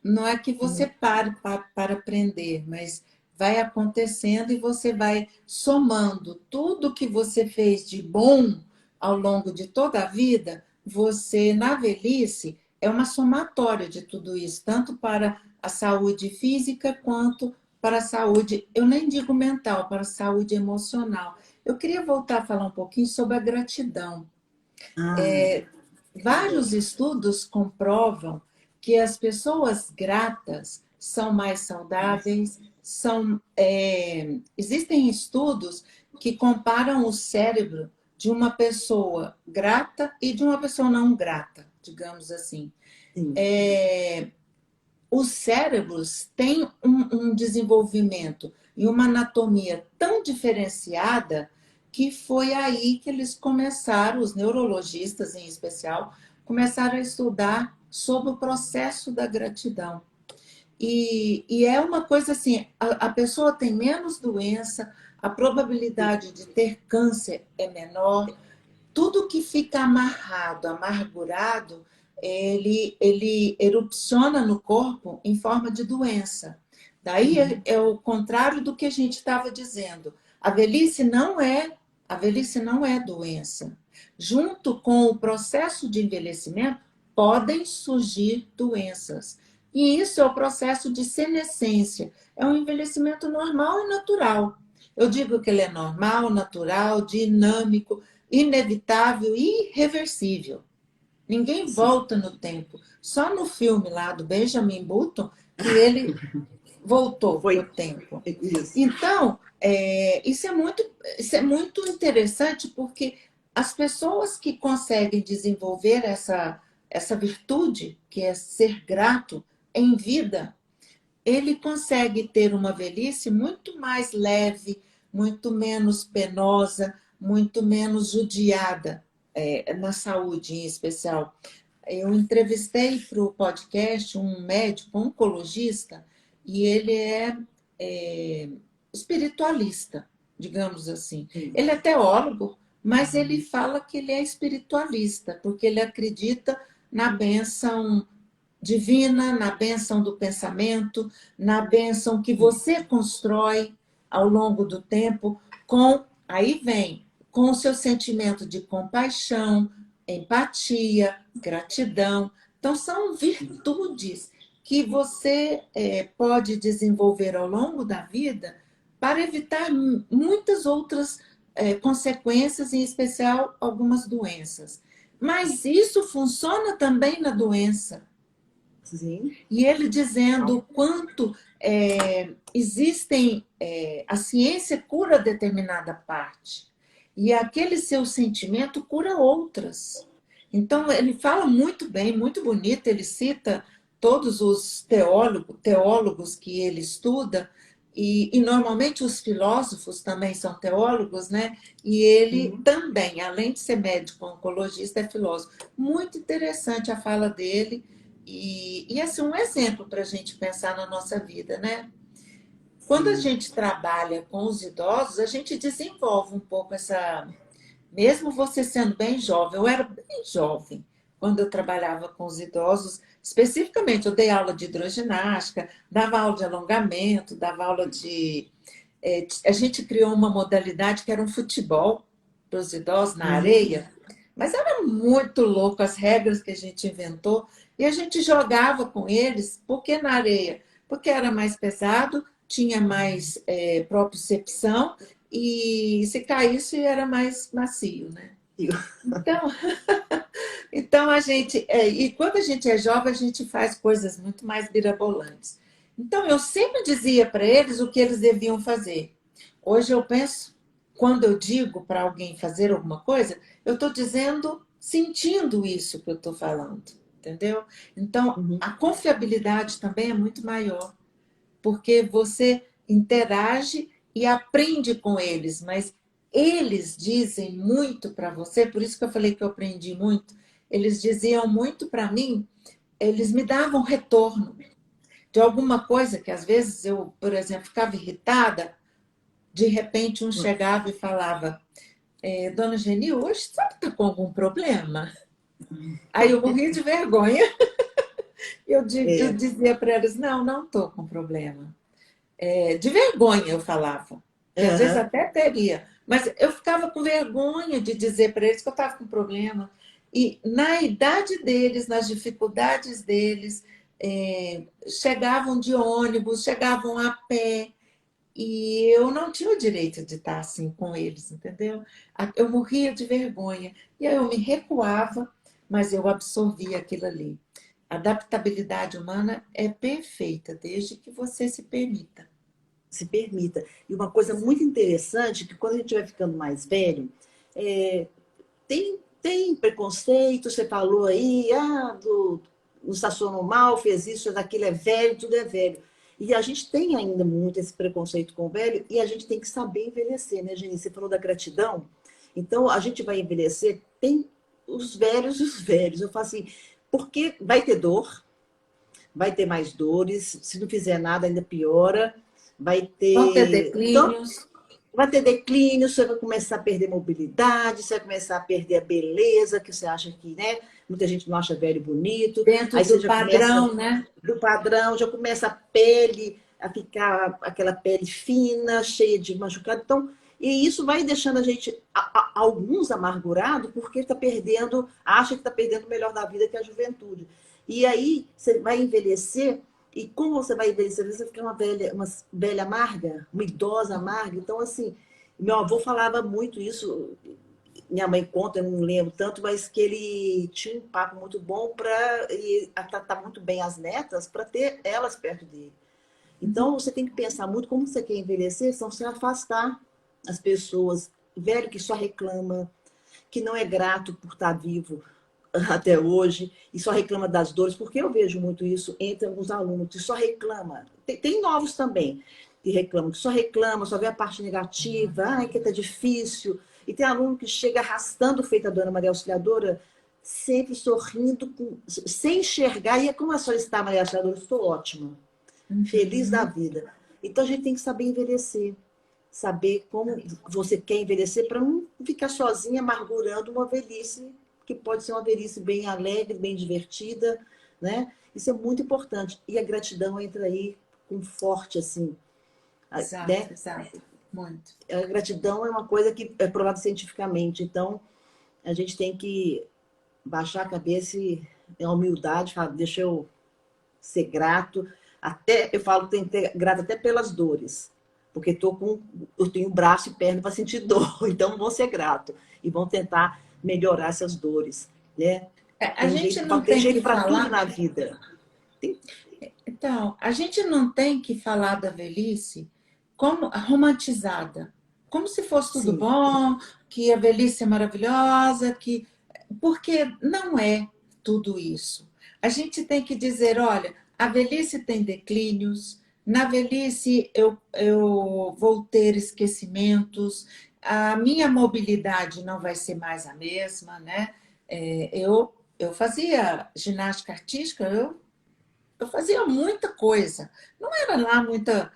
Não é que você pare para aprender, mas vai acontecendo e você vai somando tudo que você fez de bom ao longo de toda a vida. Você, na velhice, é uma somatória de tudo isso, tanto para a saúde física quanto para a saúde, eu nem digo mental, para a saúde emocional. Eu queria voltar a falar um pouquinho sobre a gratidão. Ah, Vários estudos comprovam que as pessoas gratas são mais saudáveis, existem estudos que comparam o cérebro de uma pessoa grata e de uma pessoa não grata, digamos assim. sim. É, os cérebros têm um desenvolvimento e uma anatomia tão diferenciada que foi aí que eles começaram, os neurologistas em especial, começaram a estudar sobre o processo da gratidão. E é uma coisa assim, a pessoa tem menos doença, a probabilidade de ter câncer é menor, tudo que fica amarrado, amargurado, ele erupciona no corpo em forma de doença. Daí é o contrário do que a gente estava dizendo. A velhice não é doença. Junto com o processo de envelhecimento, podem surgir doenças. E isso é o processo de senescência. É um envelhecimento normal e natural. Eu digo que ele é normal, natural, dinâmico, inevitável e irreversível. Ninguém Sim, volta no tempo. Só no filme lá do Benjamin Button que ele voltou no foi tempo. isso. Então, isso é muito interessante porque as pessoas que conseguem desenvolver essa virtude, que é ser grato em vida, ele consegue ter uma velhice muito mais leve, muito menos penosa, muito menos judiada, na saúde em especial. Eu entrevistei para o podcast um médico oncologista e ele é espiritualista, digamos assim. Sim. Ele é teólogo, mas ele fala que ele é espiritualista, porque ele acredita na bênção divina, na bênção do pensamento, na bênção que você constrói ao longo do tempo, aí vem, com o seu sentimento de compaixão, empatia, gratidão. Então, são virtudes que você pode desenvolver ao longo da vida para evitar muitas outras consequências, em especial algumas doenças. Mas isso funciona também na doença. Sim. E ele dizendo o quanto existem, a ciência cura determinada parte, e aquele seu sentimento cura outras. Então, ele fala muito bem, muito bonito, ele cita todos os teólogos que ele estuda, e normalmente os filósofos também são teólogos, né? E ele também, além de ser médico oncologista, é filósofo. Muito interessante a fala dele, e assim, um exemplo para a gente pensar na nossa vida, né? Quando a gente trabalha com os idosos, a gente desenvolve um pouco essa. Mesmo você sendo bem jovem, eu era bem jovem quando eu trabalhava com os idosos, especificamente, eu dei aula de hidroginástica, dava aula de alongamento, dava aula de. A gente criou uma modalidade que era um futebol para os idosos na areia, mas era muito louco as regras que a gente inventou, e a gente jogava com eles, porque na areia? Porque era mais pesado, tinha mais propriocepção, e se caísse era mais macio, né? Então, então a gente, e quando a gente é jovem, a gente faz coisas muito mais mirabolantes. Então eu sempre dizia para eles o que eles deviam fazer. Hoje eu penso, quando eu digo para alguém fazer alguma coisa, eu estou dizendo, sentindo isso que eu estou falando, entendeu? Então a confiabilidade também é muito maior, porque você interage e aprende com eles, mas eles dizem muito para você, por isso que eu falei que eu aprendi muito, eles diziam muito para mim, eles me davam retorno de alguma coisa que às vezes eu, por exemplo, ficava irritada, de repente um chegava e falava, Dona Geni, hoje sabe que está com algum problema? Aí eu morria de vergonha, eu dizia para eles, não estou com problema. De vergonha eu falava, que às vezes até teria, mas eu ficava com vergonha de dizer para eles que eu estava com problema. E na idade deles, nas dificuldades deles, chegavam de ônibus, chegavam a pé, e eu não tinha o direito de estar assim com eles, entendeu? Eu morria de vergonha, e aí eu me recuava, mas eu absorvia aquilo ali. A adaptabilidade humana é perfeita, desde que você se permita. Se permita. E uma coisa muito interessante, que quando a gente vai ficando mais velho, tem preconceito, você falou aí, não estacionou mal, fez isso, daquilo é velho, tudo é velho. E a gente tem ainda muito esse preconceito com o velho, e a gente tem que saber envelhecer, né, Geni? Você falou da gratidão. Então, a gente vai envelhecer, tem os velhos e os velhos. Eu falo assim, porque vai ter dor, vai ter mais dores, se não fizer nada ainda piora, Vão ter então, declínios. vai ter declínio, você vai começar a perder mobilidade, você vai começar a perder a beleza, que você acha que, né? Muita gente não acha velho bonito. Dentro Aí você do já começa padrão, né? do padrão, já começa a pele a ficar aquela pele fina, cheia de machucado. Então, e isso vai deixando a gente, alguns amargurados, porque está perdendo, acha que está perdendo o melhor da vida, que é a juventude. E aí você vai envelhecer, e como você vai envelhecer, você fica uma velha amarga, uma idosa amarga. Então, assim, meu avô falava muito isso, minha mãe conta, eu não lembro tanto, mas que ele tinha um papo muito bom para tratar muito bem as netas, para ter elas perto dele. Então, você tem que pensar muito como você quer envelhecer, senão você afastar as pessoas. Velho que só reclama, que não é grato por estar vivo até hoje, e só reclama das dores, porque eu vejo muito isso entre alguns alunos, que só reclama. Tem novos também, que reclamam, que só reclama, só vê a parte negativa, ai, que tá difícil. E tem aluno que chega arrastando, feita a dona Maria Auxiliadora, sempre sorrindo, sem enxergar. E como a senhora está, Maria Auxiliadora? Estou ótima, feliz da vida. Então a gente tem que saber envelhecer. saber como você quer envelhecer para não ficar sozinha amargurando uma velhice, que pode ser uma velhice bem alegre, bem divertida, né? Isso é muito importante. E a gratidão entra aí com forte, assim, Exato, né? exato. Muito. A gratidão é uma coisa que é provada cientificamente. Então, a gente tem que baixar a cabeça e ter uma humildade, falar, deixa eu ser grato. Até, eu falo que tem que ter grato até pelas dores. Porque eu tenho braço e perna para sentir dor. Então, vão ser grato. E vão tentar melhorar essas dores. Né? A gente não Tem tem jeito que para tudo falar. na vida. Tem, Então, a gente não tem que falar da velhice como romantizada, como se fosse tudo sim, bom, que a velhice é maravilhosa, que porque não é tudo isso. A gente tem que dizer, olha, a velhice tem declínios, na velhice eu vou ter esquecimentos, a minha mobilidade não vai ser mais a mesma, né? Eu fazia ginástica artística, eu fazia muita coisa. Não era lá muita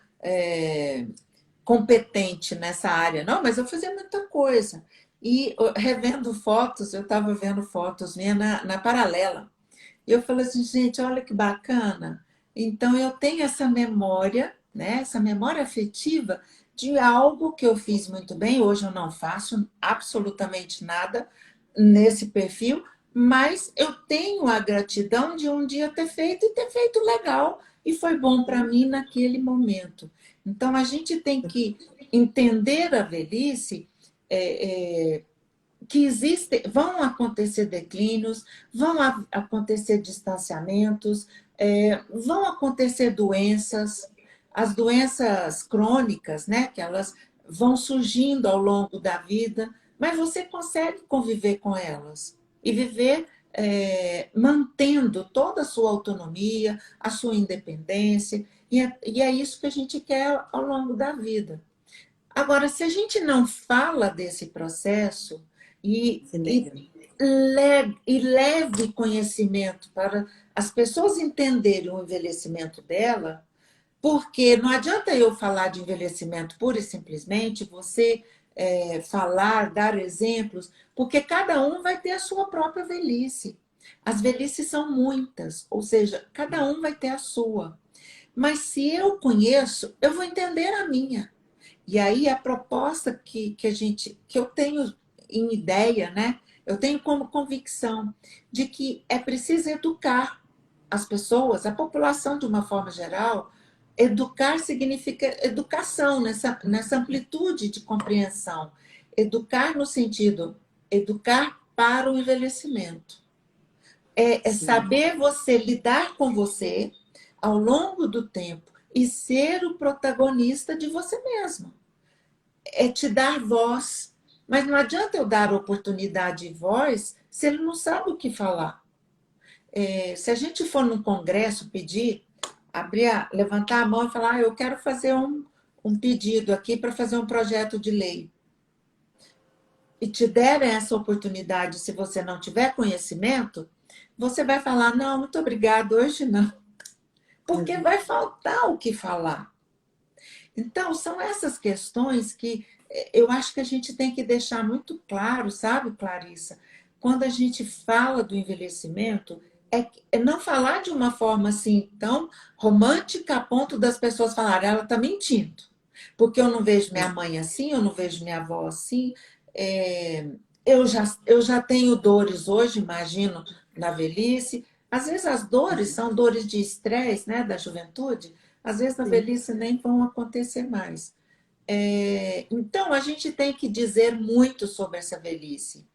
competente nessa área, não, mas eu fazia muita coisa. E revendo fotos, eu estava vendo fotos minha na paralela. E eu falei assim, gente, olha que bacana. Então eu tenho essa memória, né, essa memória afetiva de algo que eu fiz muito bem. Hoje eu não faço absolutamente nada nesse perfil, mas eu tenho a gratidão de um dia ter feito e ter feito legal e foi bom para mim naquele momento. Então a gente tem que entender a velhice que existem, vão acontecer declínios, vão acontecer distanciamentos, vão acontecer doenças, as doenças crônicas, né, que elas vão surgindo ao longo da vida, mas você consegue conviver com elas e viver mantendo toda a sua autonomia, a sua independência, e é isso que a gente quer ao longo da vida. Agora, se a gente não fala desse processo e, e, Sinéad. e leve conhecimento para as pessoas entenderem o envelhecimento dela, porque não adianta eu falar de envelhecimento pura e simplesmente, você falar, dar exemplos, porque cada um vai ter a sua própria velhice. As velhices são muitas, ou seja, cada um vai ter a sua. Mas se eu conheço, eu vou entender a minha. E aí a proposta que eu tenho em ideia, né? Eu tenho como convicção de que é preciso educar as pessoas, a população de uma forma geral. Educar significa educação nessa amplitude de compreensão. Educar no sentido educar para o envelhecimento. É Sim, saber você lidar com você ao longo do tempo e ser o protagonista de você mesmo, te dar voz. Mas não adianta eu dar oportunidade e voz se ele não sabe o que falar. Se a gente for num congresso pedir, levantar a mão e falar, eu quero fazer um pedido aqui para fazer um projeto de lei. E te derem essa oportunidade, se você não tiver conhecimento, você vai falar, não, muito obrigado, hoje não. Porque vai faltar o que falar. Então, são essas questões que eu acho que a gente tem que deixar muito claro, sabe, Clarissa? Quando a gente fala do envelhecimento, é não falar de uma forma assim tão romântica a ponto das pessoas falarem, ela está mentindo. Porque eu não vejo minha mãe assim, eu não vejo minha avó assim. Eu já tenho dores hoje, imagino, na velhice. Às vezes as dores são dores de estresse, né, da juventude. Às vezes na sim, velhice nem vão acontecer mais. Então, a gente tem que dizer muito sobre essa velhice.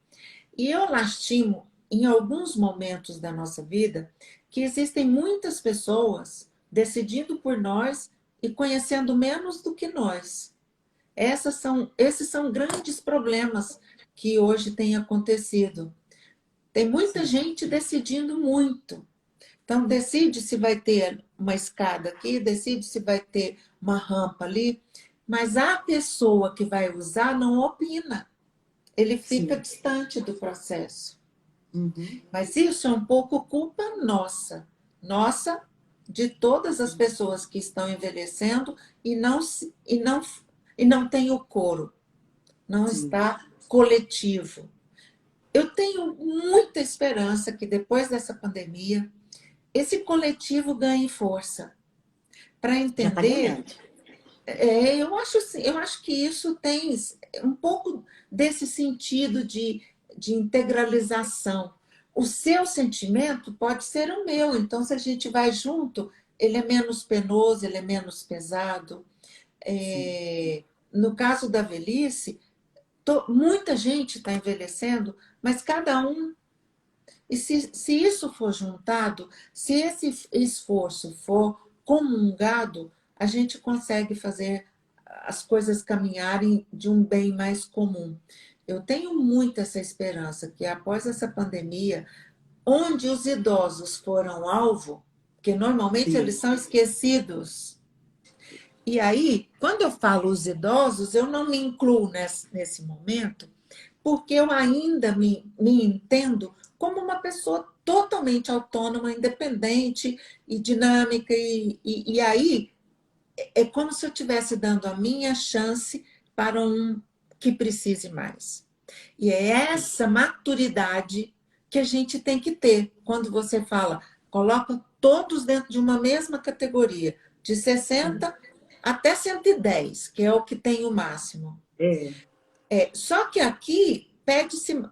E eu lastimo, em alguns momentos da nossa vida, que existem muitas pessoas decidindo por nós e conhecendo menos do que nós. Esses são grandes problemas que hoje têm acontecido. Tem muita sim, gente decidindo muito. Então, decide se vai ter uma escada aqui, decide se vai ter uma rampa ali, mas a pessoa que vai usar não opina, ele fica sim. distante do processo. Uhum. Mas isso é um pouco culpa nossa, de todas as pessoas que estão envelhecendo e não e não tem o coro, não sim. está coletivo. Eu tenho muita esperança que depois dessa pandemia, esse coletivo ganhe força para Já está entender. ganhando. Eu acho que isso tem um pouco desse sentido de integralização. O seu sentimento pode ser o meu, então, se a gente vai junto, ele é menos penoso, ele é menos pesado. Sim. No caso da velhice, muita gente está envelhecendo, mas cada um. E se isso for juntado, se esse esforço for comungado, a gente consegue fazer as coisas caminharem de um bem mais comum. Eu tenho muito essa esperança que após essa pandemia, onde os idosos foram alvo, porque normalmente eles Sim. são esquecidos. E aí, quando eu falo os idosos, eu não me incluo nesse momento, porque eu ainda me entendo como uma pessoa totalmente autônoma, independente e dinâmica. E aí é como se eu estivesse dando a minha chance para um que precise mais. E é essa maturidade que a gente tem que ter quando você fala, coloca todos dentro de uma mesma categoria, de 60 até 110, que é o que tem o máximo. É. Só que aqui pede-se.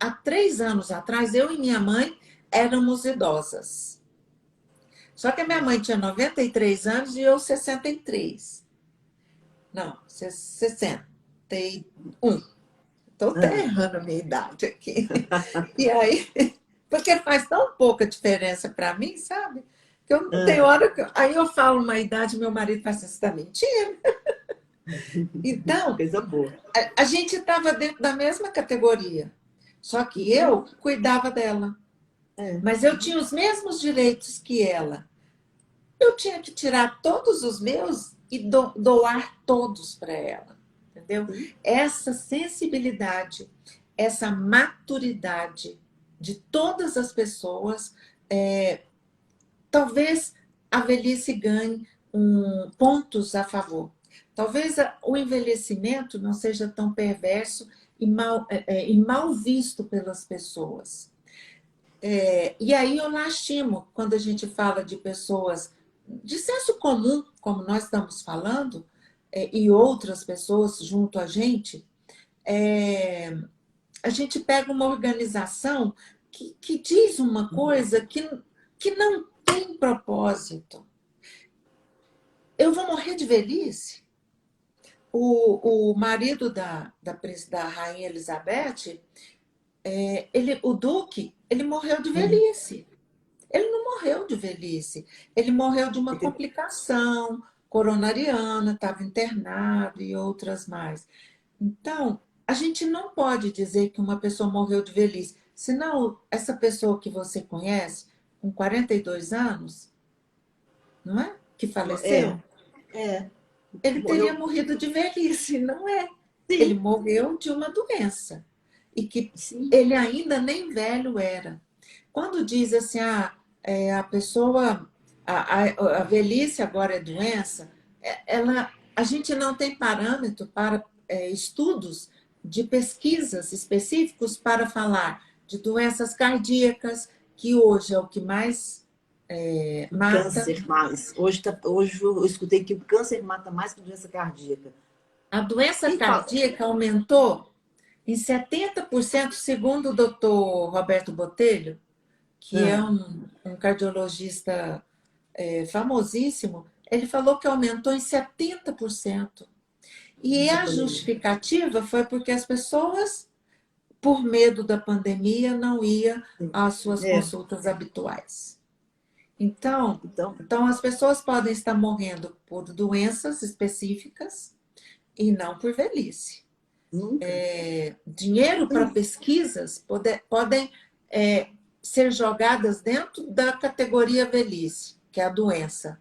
Há 3 anos atrás, eu e minha mãe éramos idosas. Só que a minha mãe tinha 93 anos e eu 63. Não, 61. Estou até Ah, errando a minha idade aqui. E aí, porque faz tão pouca diferença para mim, sabe? Que eu não tenho ah. hora que. Aí eu falo uma idade, meu marido fala assim: você está mentindo? Então, Coisa boa. a gente estava dentro da mesma categoria. Só que eu cuidava dela. É. Mas eu tinha os mesmos direitos que ela. Eu tinha que tirar todos os meus e doar todos para ela. Entendeu? Sim. Essa sensibilidade, essa maturidade de todas as pessoas, talvez a velhice ganhe pontos a favor. Talvez o envelhecimento não seja tão perverso e mal visto pelas pessoas. E aí eu lastimo quando a gente fala de pessoas de senso comum, como nós estamos falando, e outras pessoas junto a gente pega uma organização que diz uma coisa que não tem propósito. Eu vou morrer de velhice? O marido da Rainha Elizabeth, o Duque, ele morreu de Hum. velhice. Ele não morreu de velhice, ele morreu de uma complicação coronariana, estava internado e outras mais. Então, a gente não pode dizer que uma pessoa morreu de velhice, senão essa pessoa que você conhece, com 42 anos, não é? Que É, faleceu, é. ele teria Morreu. morrido de velhice, não é? Ele Sim, morreu de uma doença e que sim. ele ainda nem velho era. Quando diz assim, a pessoa, a velhice agora é doença, a gente não tem parâmetro para estudos de pesquisas específicos para falar de doenças cardíacas, que hoje é o que mais O mata. câncer mais. Hoje eu escutei que o câncer mata mais que doença cardíaca. A doença E fala. cardíaca aumentou em 70%, segundo o doutor Roberto Botelho, que é Ah, um cardiologista famosíssimo, ele falou que aumentou em 70%. E essa a pandemia. justificativa foi porque as pessoas, por medo da pandemia, não iam Sim. às suas É, consultas habituais. Então, então, então as pessoas podem estar morrendo por doenças específicas e não por velhice. nunca. Dinheiro para pesquisas podem ser jogadas dentro da categoria velhice, que é a doença.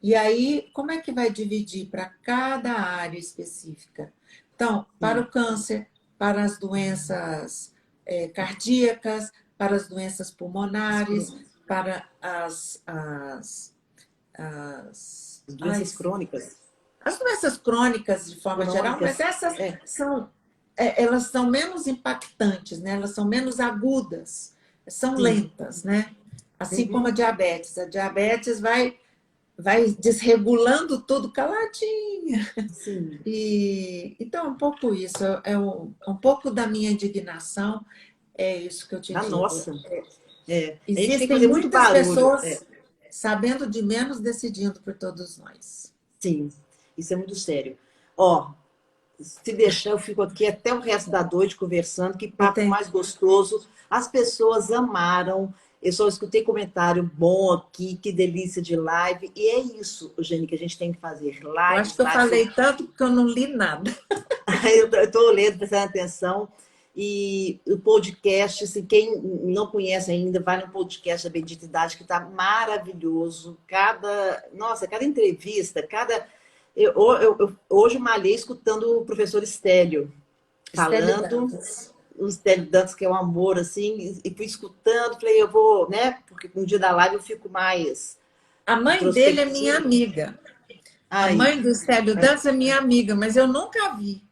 E aí, como é que vai dividir para cada área específica? Então, para Sim. o câncer, para as doenças cardíacas, para as doenças pulmonares, para as As ai, doenças crônicas. as doenças crônicas de forma geral, mas essas elas são menos impactantes, né? Elas são menos agudas, são lentas, né? Assim como a diabetes. A diabetes vai desregulando tudo caladinha. Sim. Então, um pouco isso, um pouco da minha indignação, é isso que eu te A digo. nossa. A gente tem que Existem fazer muito muitas barulho. pessoas sabendo de menos, decidindo por todos nós. Sim, isso é muito sério. Ó, se deixar, eu fico aqui até o resto da noite conversando, que papo mais gostoso. As pessoas amaram. Eu só escutei comentário bom aqui, que delícia de live. E é isso, Eugênia, que a gente tem que fazer. Eu acho Lives, que eu lives. falei tanto que eu não li nada. Eu estou lendo, prestando atenção. E o podcast, se quem não conhece ainda, vai no podcast da Bendita Idade, que está maravilhoso. Cada entrevista, hoje eu malhei escutando o professor Estélio falando, o Estélio Dantas, que é um amor, assim, e fui escutando, falei, eu vou, né? Porque no dia da live eu fico mais A mãe dele é minha amiga. A mãe do Estélio Dantas é minha amiga, mas eu nunca vi.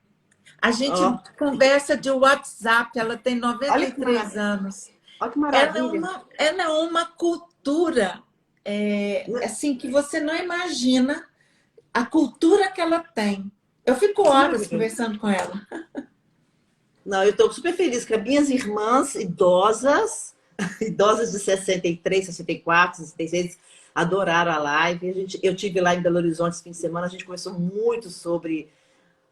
A gente conversa de WhatsApp, ela tem 93 anos. Olha que maravilha. Ela é uma cultura assim que você não imagina a cultura que ela tem. Eu fico horas conversando com ela. Não, eu estou super feliz que as minhas irmãs idosas de 63, 64, 66, adoraram a live. Eu tive lá em Belo Horizonte esse fim de semana, a gente conversou muito sobre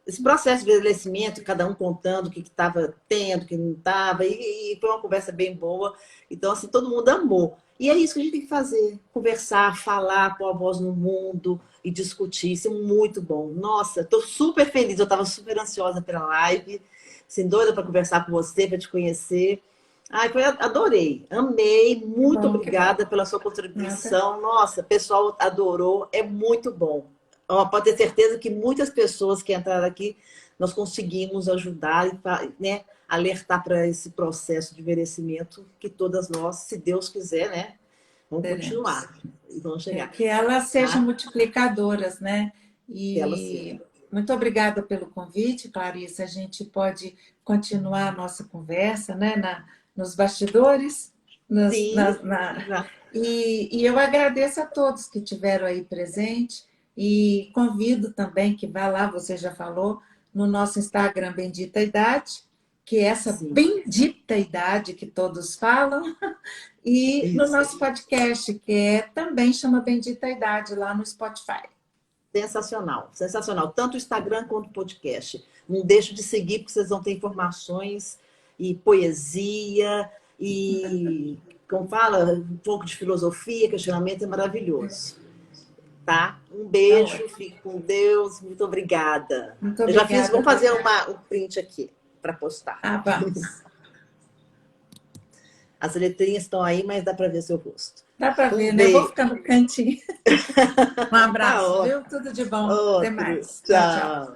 esse processo de envelhecimento, cada um contando o que estava tendo, o que não estava, e foi uma conversa bem boa. Então, assim, todo mundo amou. E é isso que a gente tem que fazer, conversar, falar, pôr a voz no mundo e discutir. Isso é muito bom. Nossa, estou super feliz, eu estava super ansiosa pela live, assim, doida para conversar com você, para te conhecer. Ai, adorei, amei, muito obrigada pela sua contribuição. Nossa, o pessoal adorou, é muito bom. Pode ter certeza que muitas pessoas que entraram aqui, nós conseguimos ajudar e, né, alertar para esse processo de envelhecimento que todas nós, se Deus quiser, né, vamos continuar e vamos chegar. Que elas sejam multiplicadoras, né? E muito obrigada pelo convite, Clarice. A gente pode continuar a nossa conversa, né, nos bastidores. E eu agradeço a todos que estiveram aí presentes. E convido também que vá lá, você já falou, no nosso Instagram Bendita Idade, que é essa bendita idade que todos falam, e no nosso podcast, que também chama Bendita Idade, lá no Spotify. Sensacional, sensacional. Tanto o Instagram quanto o podcast. Não deixe de seguir, porque vocês vão ter informações e poesia, e, como fala, um pouco de filosofia, questionamento é maravilhoso. Tá? Um beijo, fique com Deus, muito obrigada. Muito obrigada. Eu já fiz, vamos fazer um print aqui para postar. Vamos. As letrinhas estão aí, mas dá para ver seu rosto. Dá para ver, né? Eu vou ficar no cantinho. Um abraço, viu? Tudo de bom. Até mais. Tchau.